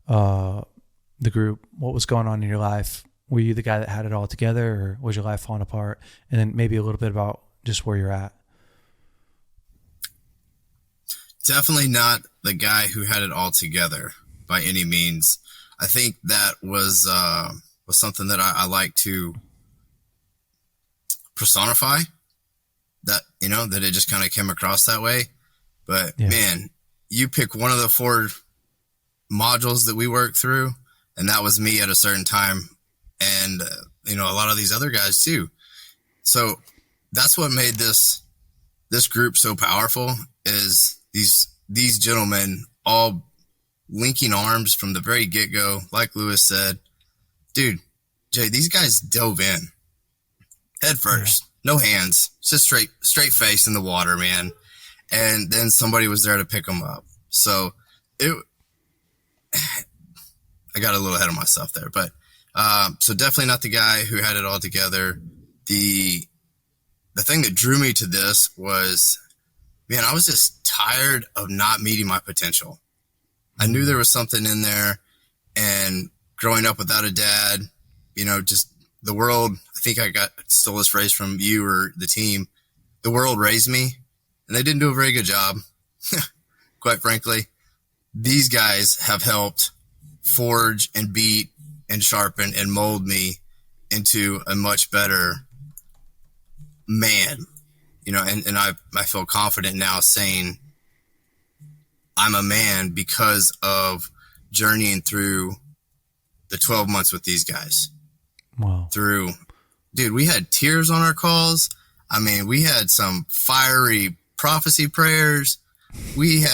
the group, what was going on in your life. Were you the guy that had it all together, or was your life falling apart? And then maybe a little bit about just where you're at. Definitely not the guy who had it all together by any means. I think that was something that I like to personify, that, you know, that it just kind of came across that way. But man, you pick one of the 4 modules that we worked through, and that was me at a certain time. And, you know, a lot of these other guys too. So that's what made this group so powerful, is these gentlemen all linking arms from the very get-go. Like Lewis said, dude, Jay, these guys dove in head first, no hands, just straight face in the water, man. And then somebody was there to pick them up. So I got a little ahead of myself there, but so definitely not the guy who had it all together. The thing that drew me to this was, man, I was just tired of not meeting my potential. I knew there was something in there, and growing up without a dad, you know, just the world, I think I stole this phrase from you or the team. The world raised me, and they didn't do a very good job. Quite frankly, these guys have helped forge and beat and sharpen and mold me into a much better man, you know, and I feel confident now saying I'm a man because of journeying through the 12 months with these guys. Wow. Dude, we had tears on our calls. I mean, we had some fiery prophecy prayers. We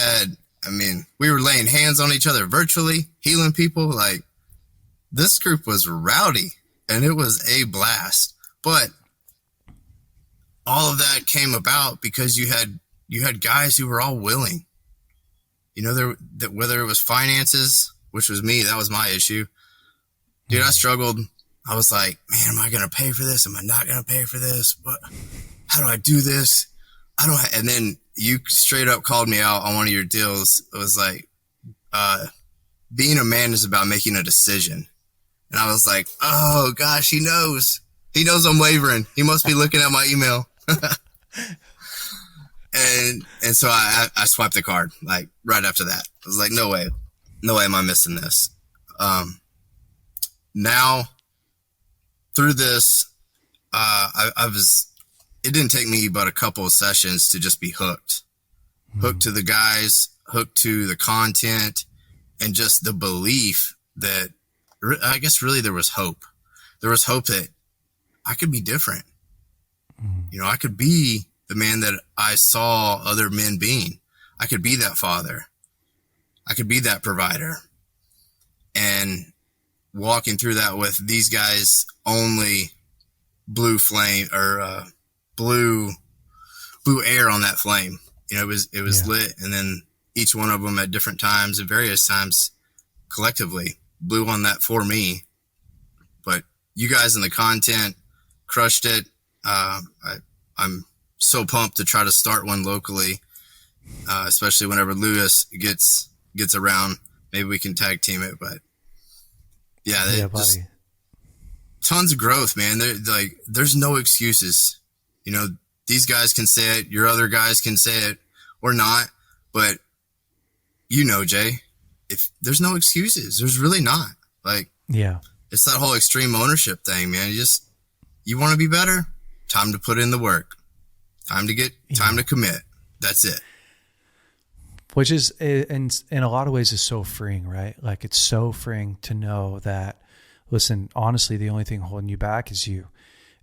were laying hands on each other virtually, healing people. Like, this group was rowdy, and it was a blast. But all of that came about because you had you had guys who were all willing. You know, that whether it was finances, which was me, that was my issue. Dude, I struggled. I was like, man, am I going to pay for this? Am I not going to pay for this? How do I do this? And then you straight up called me out on one of your deals. It was like, being a man is about making a decision. And I was like, oh gosh, he knows I'm wavering. He must be looking at my email. and so I swiped the card like right after that. I was like, no way am I missing this. Now through this, it didn't take me but a couple of sessions to just be hooked to the guys, hooked to the content, and just the belief that I guess really there was hope. There was hope that I could be different. You know, I could be the man that I saw other men being. I could be that father. I could be that provider. And walking through that with these guys only blue flame or blue air on that flame. You know, it was lit, and then each one of them at different times, at various times, collectively blew on that for me. But you guys in the content crushed it. I'm so pumped to try to start one locally, especially whenever Lewis gets around. Maybe we can tag team it, but just tons of growth, man. There's no excuses. You know, these guys can say it, your other guys can say it or not, but you know, Jay, if there's no excuses, there's really not. Like, it's that whole extreme ownership thing, man. You want to be better? Time to put in the work. Time to commit. That's it. Which is, in a lot of ways, is so freeing, right? Like, it's so freeing to know that, listen, honestly, the only thing holding you back is you.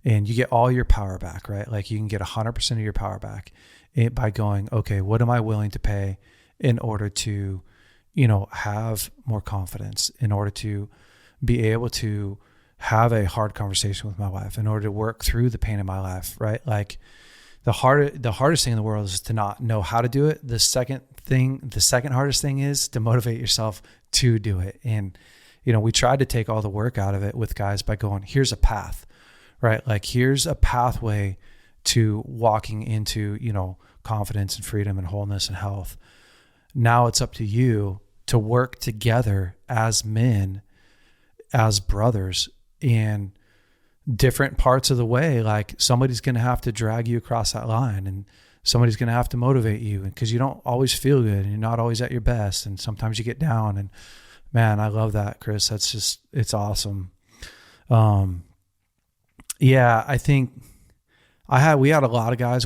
And you get all your power back, right? Like, you can get 100% of your power back by going, okay, what am I willing to pay in order to, you know, have more confidence, in order to be able to have a hard conversation with my wife, in order to work through the pain in my life, right? Like, the hardest thing in the world is to not know how to do it. The second hardest thing is to motivate yourself to do it. And, you know, we tried to take all the work out of it with guys by going, here's a path, right? Like, here's a pathway to walking into, you know, confidence and freedom and wholeness and health. Now it's up to you to work together as men, as brothers, in different parts of the way. Like, somebody's going to have to drag you across that line, and somebody's going to have to motivate you, because you don't always feel good and you're not always at your best. And sometimes you get down, and man, I love that, Chris. That's just, it's awesome. I think we have a lot of guys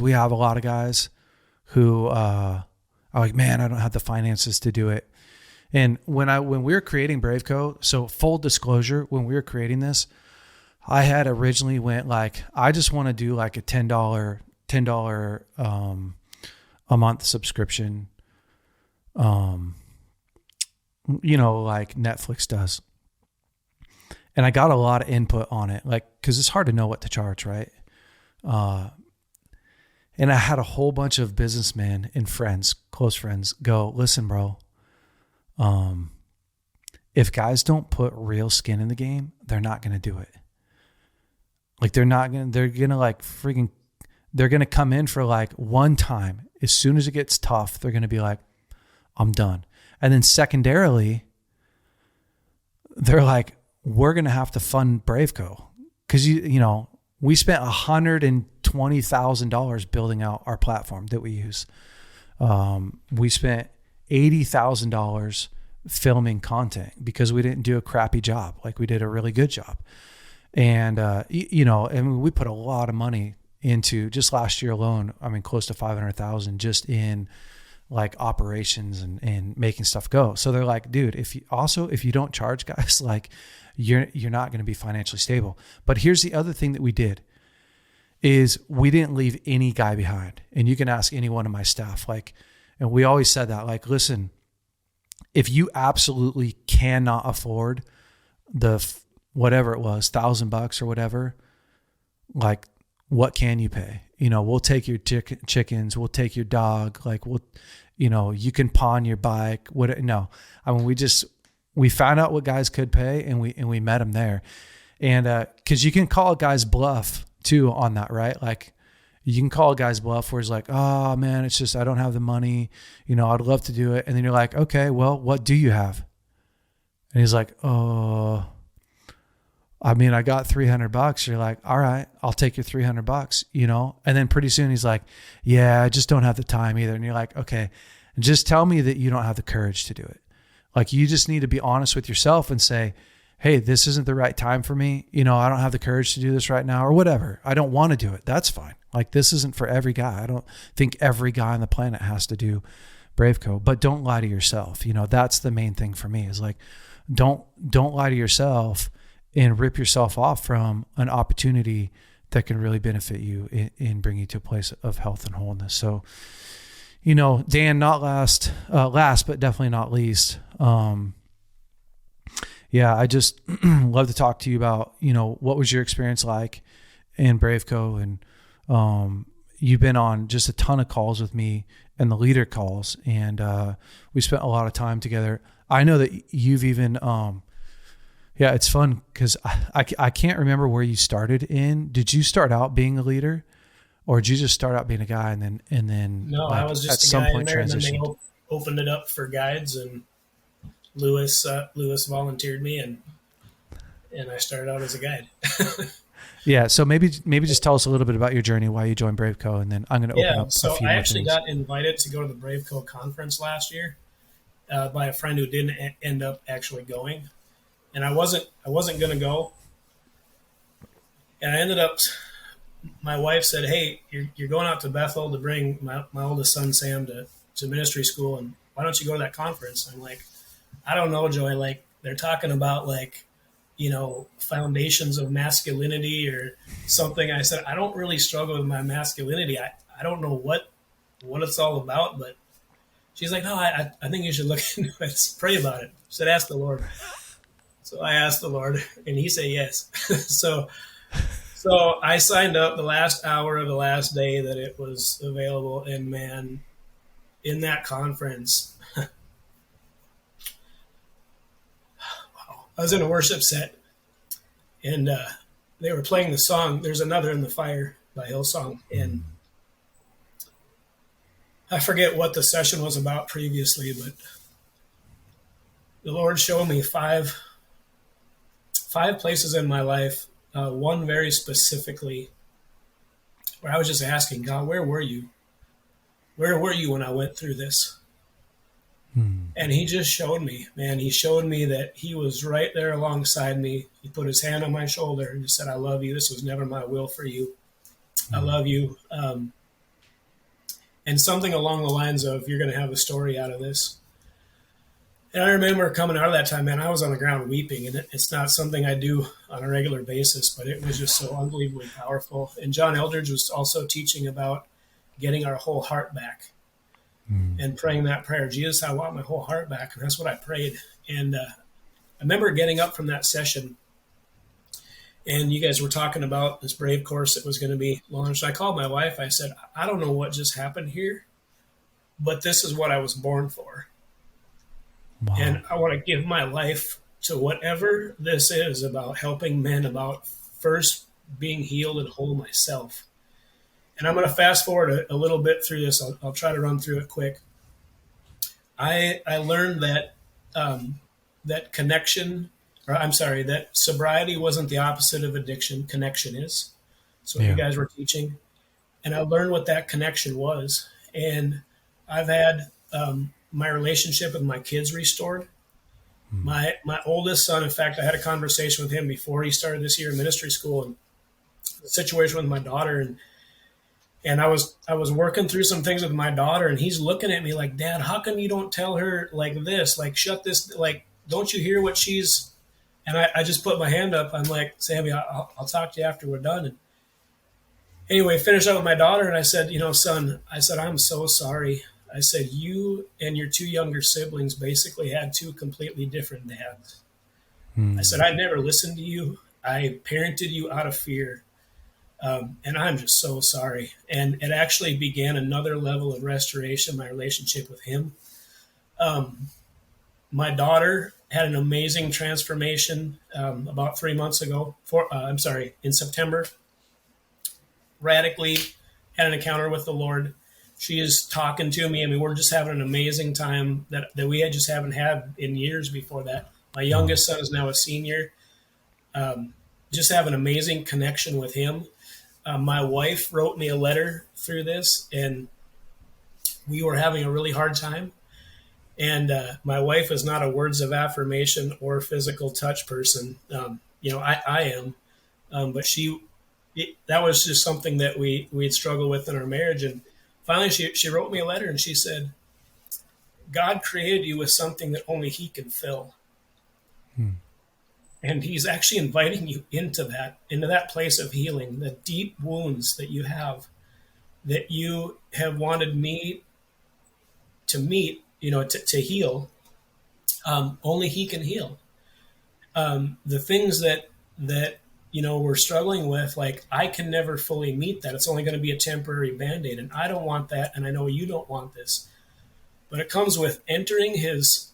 who, are like, man, I don't have the finances to do it. And when we were creating BraveCo, so full disclosure, when we were creating this, I had originally went like, I just want to do like a $10 a month subscription, you know, like Netflix does. And I got a lot of input on it, like, cause it's hard to know what to charge. Right. And I had a whole bunch of businessmen and friends, close friends, go, listen, bro, if guys don't put real skin in the game, they're not going to do it. Like, they're going to come in for like one time. As soon as it gets tough, they're going to be like, I'm done. And then secondarily, they're like, we're going to have to fund BraveCo. Cause you know, we spent $120,000 building out our platform that we use. We spent $80,000 filming content because we didn't do a crappy job. Like, we did a really good job. And, you know, and we put a lot of money into, just last year alone, I mean, close to 500,000 just in like operations and making stuff go. So they're like, dude, if you don't charge guys, like, you're not going to be financially stable. But here's the other thing that we did is we didn't leave any guy behind. And you can ask any one of my staff, like, and we always said that, like, listen, if you absolutely cannot afford the whatever it was, $1,000 or whatever, like, what can you pay? We'll take your chickens, we'll take your dog. Like you can pawn your bike. No, I mean, we found out what guys could pay, and we met them there. And, cause you can call a guy's bluff too on that, right? Like you can call a guy's bluff where it's like, oh man, it's just, I don't have the money, I'd love to do it. And then you're like, okay, well, what do you have? And he's like, oh, I mean, I got $300. You're like, all right, I'll take your $300, And then pretty soon he's like, yeah, I just don't have the time either. And you're like, okay, just tell me that you don't have the courage to do it. Like you just need to be honest with yourself and say, hey, this isn't the right time for me. I don't have the courage to do this right now or whatever. I don't want to do it. That's fine. Like this isn't for every guy. I don't think every guy on the planet has to do BraveCo, but don't lie to yourself. That's the main thing for me is like, don't lie to yourself and rip yourself off from an opportunity that can really benefit you and bring you to a place of health and wholeness. So, Dan, not last, but definitely not least. I just love to talk to you about, what was your experience like in BraveCo? And you've been on just a ton of calls with me and the leader calls, and we spent a lot of time together. I know that you've even, it's fun because I can't remember where you started in. Did you start out being a leader, or did you just start out being a guy and then No, I was just at a some guy point in there, and then transitioned? they opened it up for guides, and Lewis volunteered me, and I started out as a guide. Yeah, so maybe just tell us a little bit about your journey, why you joined BraveCo, and then I'm going to open up a so few I more actually things. got invited to go to the BraveCo conference last year by a friend who didn't end up actually going, and I wasn't going to go, and I ended up. My wife said, "Hey, you're going out to Bethel to bring my oldest son Sam to ministry school, and why don't you go to that conference?" I'm like, I don't know, Joey. Like they're talking about foundations of masculinity or something. I said, I don't really struggle with my masculinity. I don't know what it's all about, but she's like, no, I think you should look into it. Pray about it. I said, ask the Lord. So I asked the Lord, and he said yes. So I signed up the last hour of the last day that it was available, and man, in that conference, I was in a worship set, and they were playing the song, There's Another in the Fire by Hillsong. And I forget what the session was about previously, but the Lord showed me five places in my life, one very specifically, where I was just asking, God, where were you? Where were you when I went through this? And he just showed me, man. He showed me that he was right there alongside me. He put his hand on my shoulder and just said, I love you. This was never my will for you. I love you. And something along the lines of, you're going to have a story out of this. And I remember coming out of that time, man, I was on the ground weeping. And it's not something I do on a regular basis, but it was just so unbelievably powerful. And John Eldridge was also teaching about getting our whole heart back. And praying that prayer, Jesus, I want my whole heart back. And that's what I prayed. And I remember getting up from that session, and you guys were talking about this Brave course that was going to be launched. I called my wife. I said, I don't know what just happened here, but this is what I was born for. Wow. And I want to give my life to whatever this is about helping men, about first being healed and whole myself. And I'm going to fast forward a little bit through this. I'll try to run through it quick. I learned that that sobriety wasn't the opposite of addiction. Connection is. So you guys were teaching. And I learned what that connection was. And I've had my relationship with my kids restored. My oldest son, in fact, I had a conversation with him before he started this year in ministry school, and the situation with my daughter, and I was working through some things with my daughter, and he's looking at me like, Dad, how come you don't tell her like this? Like, shut this, like, don't you hear what she's, and I just put my hand up. I'm like, Sammy, I'll talk to you after we're done. And anyway, finished up with my daughter, and I said, son, I said, I'm so sorry. I said, you and your two younger siblings basically had two completely different dads. I said, I never listened to you. I parented you out of fear. And I'm just so sorry. And it actually began another level of restoration, my relationship with him. My daughter had an amazing transformation about 3 months ago. In September. Radically had an encounter with the Lord. She is talking to me. I mean, we're just having an amazing time that we just haven't had in years before that. My youngest son is now a senior. Just have an amazing connection with him. My wife wrote me a letter through this, and we were having a really hard time. And my wife is not a words of affirmation or physical touch person. I am, but that was just something that we'd struggled with in our marriage. And finally, she wrote me a letter, and she said, God created you with something that only he can fill. And he's actually inviting you into that place of healing, the deep wounds that you have wanted me to meet, to heal. Only he can heal. The things that we're struggling with, like, I can never fully meet that. It's only going to be a temporary Band-Aid, and I don't want that, and I know you don't want this. But it comes with entering his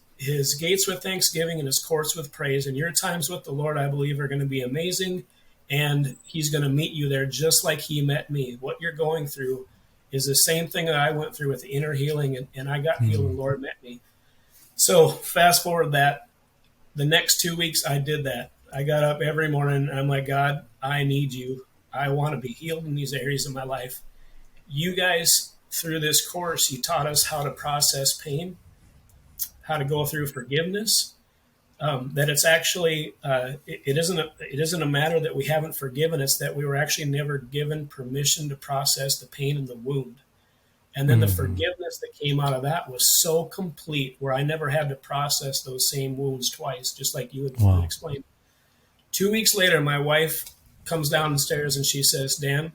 gates with thanksgiving and his courts with praise. And your times with the Lord, I believe, are going to be amazing. And he's going to meet you there just like he met me. What you're going through is the same thing that I went through with the inner healing, and I got healed and the Lord met me. So fast forward that, the next 2 weeks I did that. I got up every morning and I'm like, God, I need you. I want to be healed in these areas of my life. You guys, through this course, you taught us how to process pain, how to go through forgiveness, that it's actually, it isn't a matter that we haven't forgiven. It's that we were actually never given permission to process the pain and the wound. And then the forgiveness that came out of that was so complete, where I never had to process those same wounds twice, just like you had explained. 2 weeks later, my wife comes down the stairs and she says, Dan,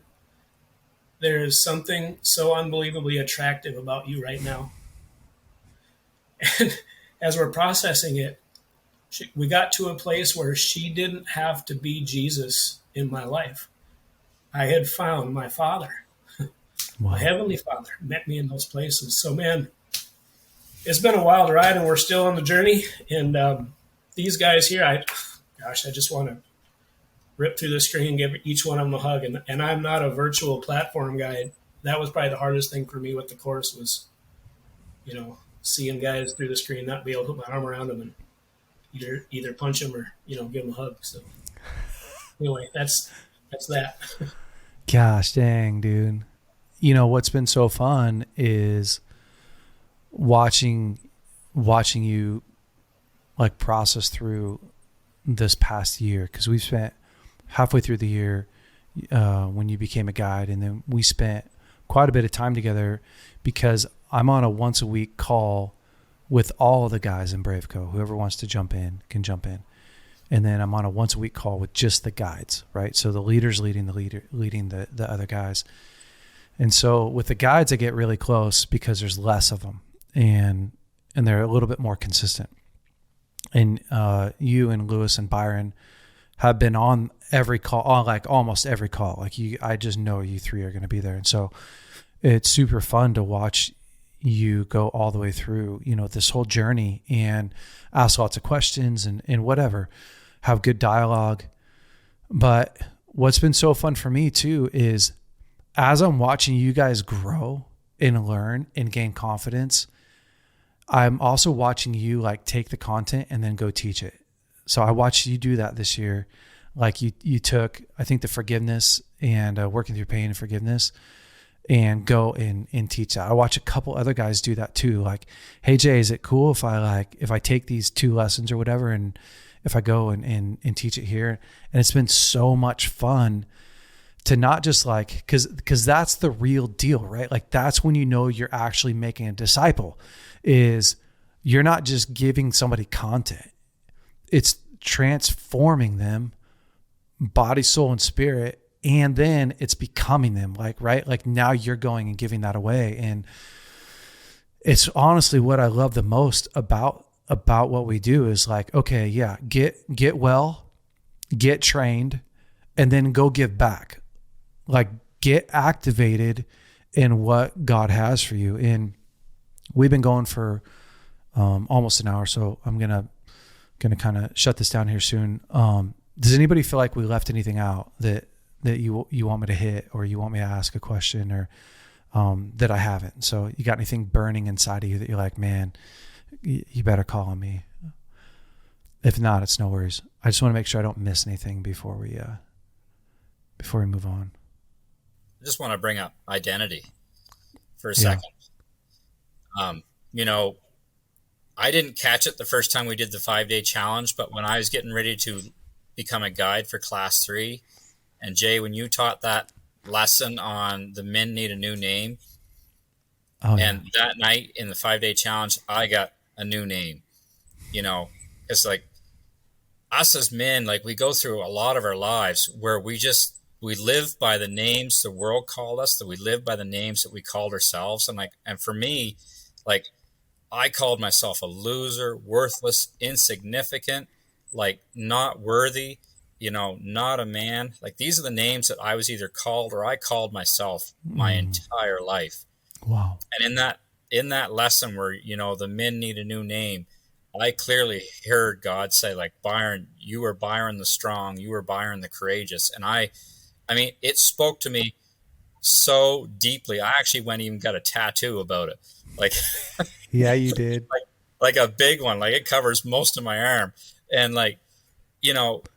there is something so unbelievably attractive about you right now. And as we're processing it, we got to a place where she didn't have to be Jesus in my life. I had found my Father. My Heavenly Father met me in those places. So, man, it's been a wild ride, and we're still on the journey. And these guys here, I just want to rip through the screen and give each one of them a hug. And I'm not a virtual platform guy. That was probably the hardest thing for me with the course was, seeing guys through the screen, not be able to put my arm around them and either punch them or, give them a hug. So anyway, that's that. Gosh dang, dude. What's been so fun is watching you like process through this past year, because we've spent halfway through the year when you became a guide, and then we spent quite a bit of time together because I'm on a once a week call with all of the guys in BraveCo. Whoever wants to jump in can jump in. And then I'm on a once a week call with just the guides, right? So the leaders leading the other guys. And so with the guides, I get really close because there's less of them and they're a little bit more consistent. And you and Lewis and Byron have been on every call, on like almost every call. Like I just know you three are going to be there. And so it's super fun to watch you go all the way through, this whole journey and ask lots of questions and whatever, have good dialogue. But what's been so fun for me too is as I'm watching you guys grow and learn and gain confidence, I'm also watching you like take the content and then go teach it. So I watched you do that this year. Like you took, I think, the forgiveness and working through pain and forgiveness and go and teach that. I watch a couple other guys do that too. Like, hey Jay, is it cool if I take these 2 lessons or whatever, and if I go and teach it here? And it's been so much fun to not just like, cause that's the real deal, right? Like that's when you're actually making a disciple, is you're not just giving somebody content. It's transforming them, body, soul, and spirit. And then it's becoming them, like, right? Like now you're going and giving that away. And it's honestly what I love the most about what we do is like, okay, yeah, get well, get trained, and then go give back. like get activated in what God has for you. And we've been going for almost an hour, so I'm gonna kind of shut this down here soon. Does anybody feel like we left anything out that you want me to hit, or you want me to ask a question, or that I haven't? So you got anything burning inside of you that you're like, man, you better call on me? If not, it's no worries. I just want to make sure I don't miss anything before we move on. I just want to bring up identity for a second. I didn't catch it the first time we did the 5-day challenge, but when I was getting ready to become a guide for class 3, and Jay, when you taught that lesson on the men need a new name, and that night in the 5-day challenge, I got a new name. It's like us as men, like we go through a lot of our lives where we live by the names the world called us, that we live by the names that we called ourselves. And for me, like, I called myself a loser, worthless, insignificant, like not worthy, not a man. Like, these are the names that I was either called or I called myself my entire life. Wow. And in that lesson where, the men need a new name, I clearly heard God say, like, Byron, you were Byron the strong, you were Byron the courageous. And I mean, it spoke to me so deeply. I actually went and even got a tattoo about it. Like, yeah, you did. like a big one, like it covers most of my arm. And like,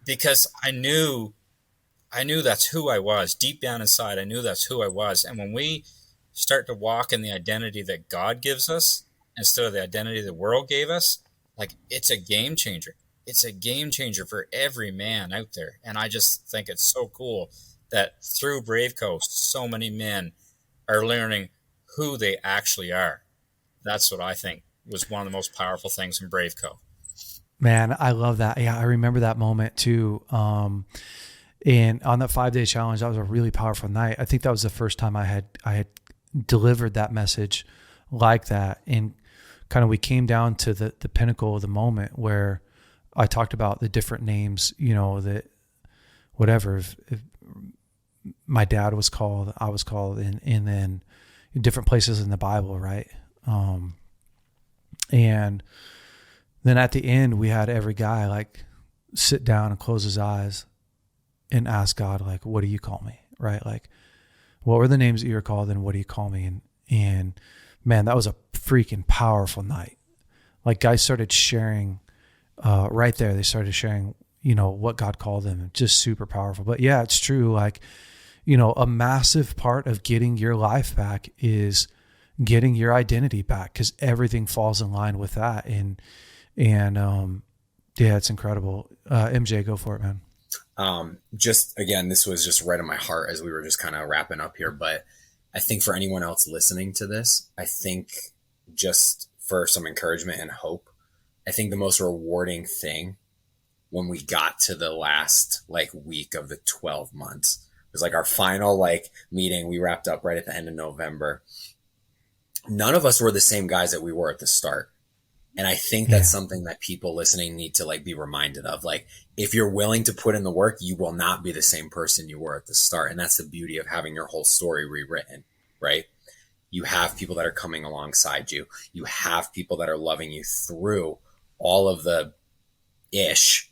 because I knew that's who I was deep down inside. I knew that's who I was. And when we start to walk in the identity that God gives us instead of the identity the world gave us, like, it's a game changer. It's a game changer for every man out there. And I just think it's so cool that through BraveCo, so many men are learning who they actually are. That's what I think was one of the most powerful things in BraveCo. Man, I love that. Yeah, I remember that moment too. And on that 5-day challenge, that was a really powerful night. I think that was the first time I had delivered that message like that. And kind of we came down to the pinnacle of the moment where I talked about the different names, that whatever, if my dad was called, I was called, and then in different places in the Bible, right? And then at the end, we had every guy like sit down and close his eyes and ask God, like, what do you call me? Right? Like, what were the names that you were called, and what do you call me? And man, that was a freaking powerful night. Like, guys started sharing right there. They started sharing, what God called them. Just super powerful. But yeah, it's true. Like, a massive part of getting your life back is getting your identity back, because everything falls in line with that. And yeah, it's incredible. MJ, go for it, man. Just again, this was just right in my heart as we were just kind of wrapping up here. But I think for anyone else listening to this, I think just for some encouragement and hope, I think the most rewarding thing when we got to the last like week of the 12 months was like our final like meeting. We wrapped up right at the end of November. None of us were the same guys that we were at the start. And I think that's something that people listening need to like be reminded of. Like, if you're willing to put in the work, you will not be the same person you were at the start. And that's the beauty of having your whole story rewritten, right? You have people that are coming alongside you. You have people that are loving you through all of the ish.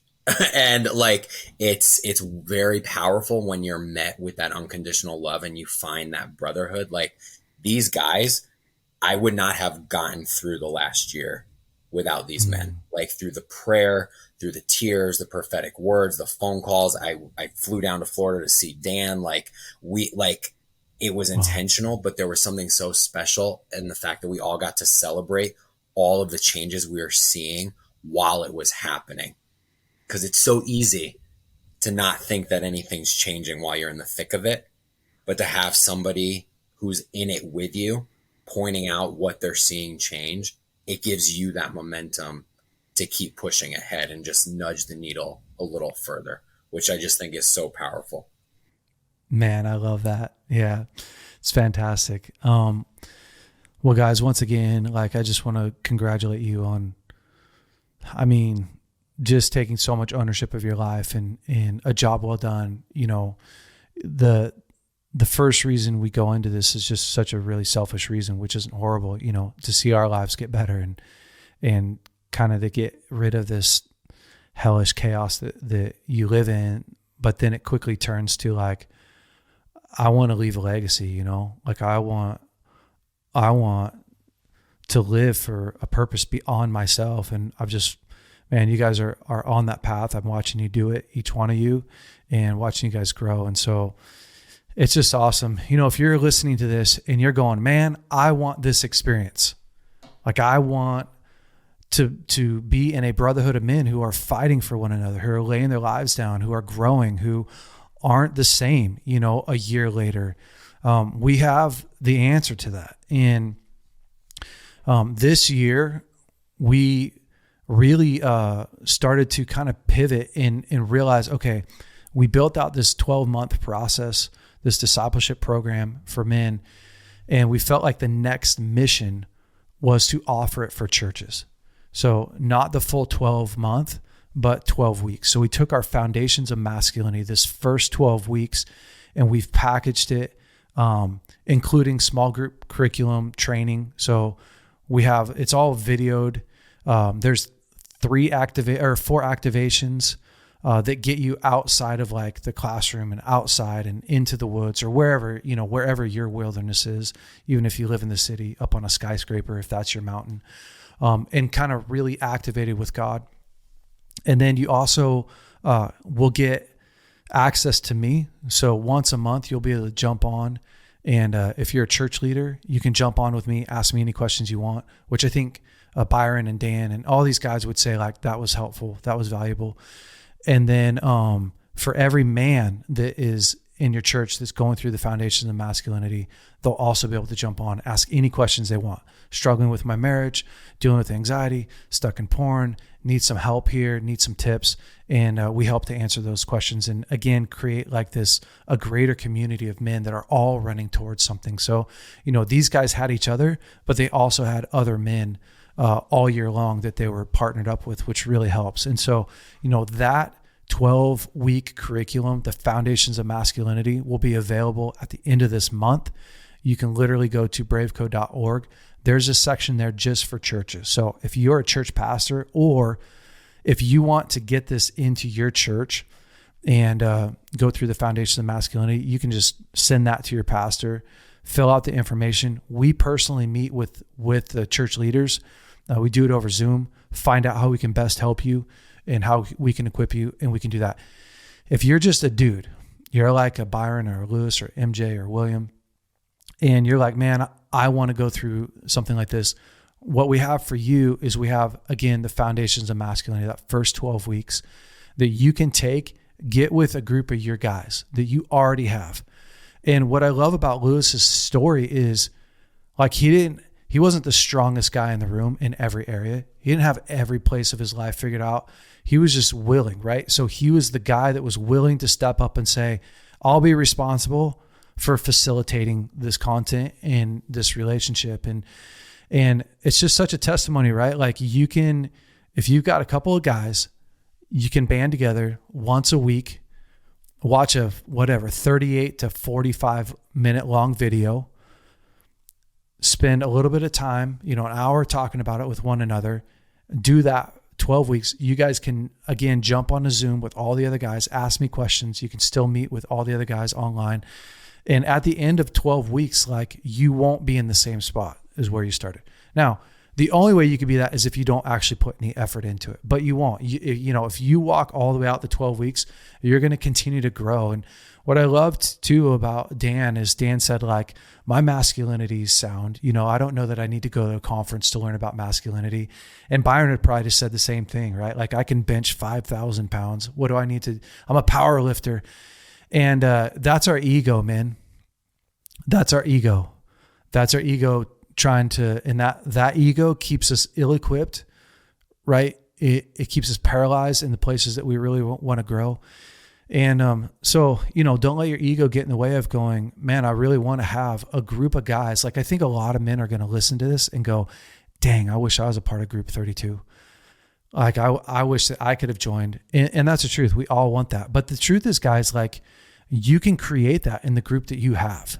And like, it's very powerful when you're met with that unconditional love and you find that brotherhood. Like, these guys, I would not have gotten through the last year without these men, like through the prayer, through the tears, the prophetic words, the phone calls. I flew down to Florida to see Dan. Like, it was intentional, but there was something so special in the fact that we all got to celebrate all of the changes we were seeing while it was happening. Because it's so easy to not think that anything's changing while you're in the thick of it, but to have somebody who's in it with you pointing out what they're seeing change, it gives you that momentum to keep pushing ahead and just nudge the needle a little further, which I just think is so powerful. Man, I love that. Yeah, it's fantastic. Well, guys, once again, like, I just want to congratulate you on, just taking so much ownership of your life and a job well done. The the first reason we go into this is just such a really selfish reason, which isn't horrible, you know, to see our lives get better and kind of to get rid of this hellish chaos that you live in. But then it quickly turns to like, I want to leave a legacy, you know, like I want to live for a purpose beyond myself. And I've just, man, you guys are on that path. I'm watching you do it, each one of you, and watching you guys grow. And so it's just awesome. You know, if you're listening to this and you're going, man, I want this experience. Like I want to be in a brotherhood of men who are fighting for one another, who are laying their lives down, who are growing, who aren't the same, you know, a year later. We have the answer to that. And this year we really started to kind of pivot and realize, okay, we built out this 12-month process, this discipleship program for men, and we felt like the next mission was to offer it for churches. So not the full 12-month, but 12 weeks. So we took our Foundations of Masculinity, this first 12 weeks, and we've packaged it, including small group curriculum training. So it's all videoed. There's 4 activations that get you outside of like the classroom and outside and into the woods or wherever your wilderness is, even if you live in the city, up on a skyscraper, if that's your mountain, and kind of really activated with God. And then you also will get access to me. So once a month, you'll be able to jump on. And if you're a church leader, you can jump on with me, ask me any questions you want, which I think Byron and Dan and all these guys would say like that was helpful, that was valuable. And then for every man that is in your church that's going through the Foundations of Masculinity, they'll also be able to jump on, ask any questions they want. Struggling with my marriage, dealing with anxiety, stuck in porn, need some help here, need some tips. And we help to answer those questions. And again, create like a greater community of men that are all running towards something. So, you know, these guys had each other, but they also had other men all year long that they were partnered up with, which really helps. And so, you know, that 12-week curriculum, the Foundations of Masculinity, will be available at the end of this month. You can literally go to braveco.org. There's a section there just for churches. So if you're a church pastor, or if you want to get this into your church and go through the Foundations of Masculinity, you can just send that to your pastor, fill out the information. We personally meet with the church leaders. We do it over Zoom, find out how we can best help you and how we can equip you, and we can do that. If you're just a dude, you're like a Byron or a Lewis or MJ or William, and you're like, man, I want to go through something like this. What we have for you is we have, again, the Foundations of Masculinity, that first 12 weeks that you can get with a group of your guys that you already have. And what I love about Lewis's story is like, he wasn't the strongest guy in the room in every area. He didn't have every place of his life figured out. He was just willing, right? So he was the guy that was willing to step up and say, I'll be responsible for facilitating this content and this relationship. And it's just such a testimony, right? Like you can, if you've got a couple of guys, you can band together once a week, watch a 38 to 45 minute long video, spend a little bit of time, an hour talking about it with one another, do that 12 weeks. You guys can, again, jump on a Zoom with all the other guys, ask me questions. You can still meet with all the other guys online. And at the end of 12 weeks, like, you won't be in the same spot as where you started. Now, the only way you can be that is if you don't actually put any effort into it, but you won't. If you walk all the way out the 12 weeks, you're going to continue to grow. And what I loved too about Dan is Dan said, like, my masculinity is sound. I don't know that I need to go to a conference to learn about masculinity. And Byron had probably just said the same thing, right? Like, I can bench 5,000 pounds. What do I need to? I'm a power lifter. And that's our ego, man. That's our ego. That's our ego trying to, and that ego keeps us ill-equipped, right? It keeps us paralyzed in the places that we really want to grow. And so, don't let your ego get in the way of going, man, I really want to have a group of guys. Like, I think a lot of men are going to listen to this and go, dang, I wish I was a part of Group 32. Like, I wish that I could have joined. And that's the truth. We all want that. But the truth is, guys, like, you can create that in the group that you have.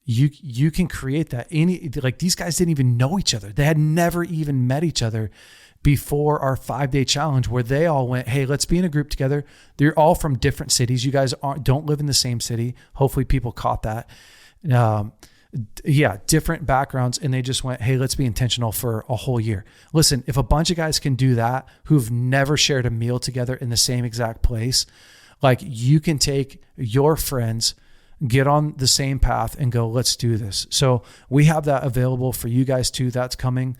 You can create that. Like these guys didn't even know each other. They had never even met each other before our 5-day challenge, where they all went, hey, let's be in a group together. They're all from different cities. You guys don't live in the same city. Hopefully people caught that. Different backgrounds. And they just went, hey, let's be intentional for a whole year. Listen, if a bunch of guys can do that, who've never shared a meal together in the same exact place, like you can take your friends, get on the same path and go, let's do this. So we have that available for you guys too. That's coming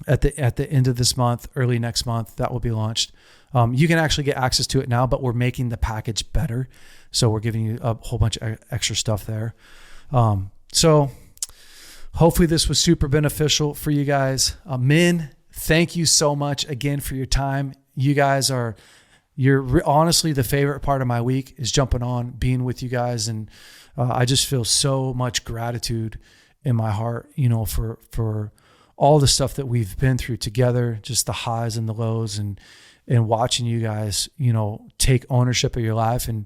at the end of this month, early next month, that will be launched. You can actually get access to it now, but we're making the package better. So we're giving you a whole bunch of extra stuff there. So hopefully this was super beneficial for you guys. Men, thank you so much again for your time. You guys you're honestly the favorite part of my week is jumping on, being with you guys. And I just feel so much gratitude in my heart, for all the stuff that we've been through together, just the highs and the lows, and watching you guys, take ownership of your life. And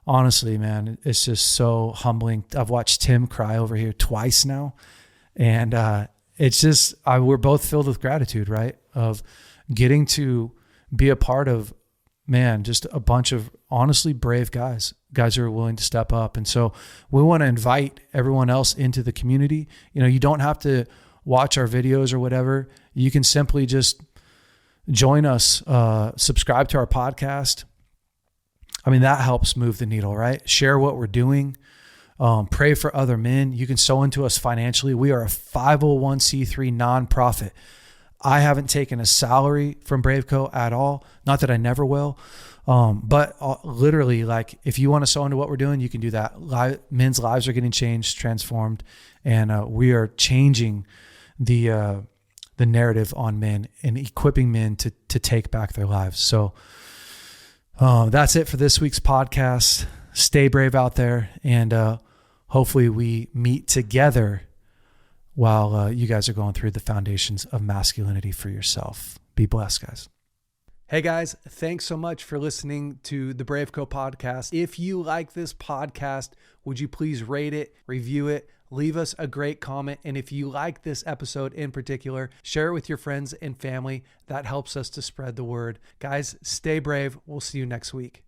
honestly, man, it's just so humbling. I've watched Tim cry over here twice now. And it's just, we're both filled with gratitude, right? Of getting to be a part of, man, just a bunch of honestly brave guys who are willing to step up. And so we want to invite everyone else into the community. You don't have to watch our videos or whatever. You can simply just join us, subscribe to our podcast. I mean, that helps move the needle, right? Share what we're doing. Pray for other men. You can sow into us financially. We are a 501c3 nonprofit. I haven't taken a salary from BraveCo at all. Not that I never will. But literally, like, if you want to sow into what we're doing, you can do that. Men's lives are getting changed, transformed, and we are changing the narrative on men and equipping men to take back their lives. So that's it for this week's podcast. Stay brave out there, and hopefully we meet together while you guys are going through the foundations of masculinity for yourself. Be blessed, guys. Hey guys, thanks so much for listening to the BraveCo podcast. If you like this podcast, would you please rate it, review it, leave us a great comment. And if you like this episode in particular, share it with your friends and family. That helps us to spread the word. Guys, stay brave. We'll see you next week.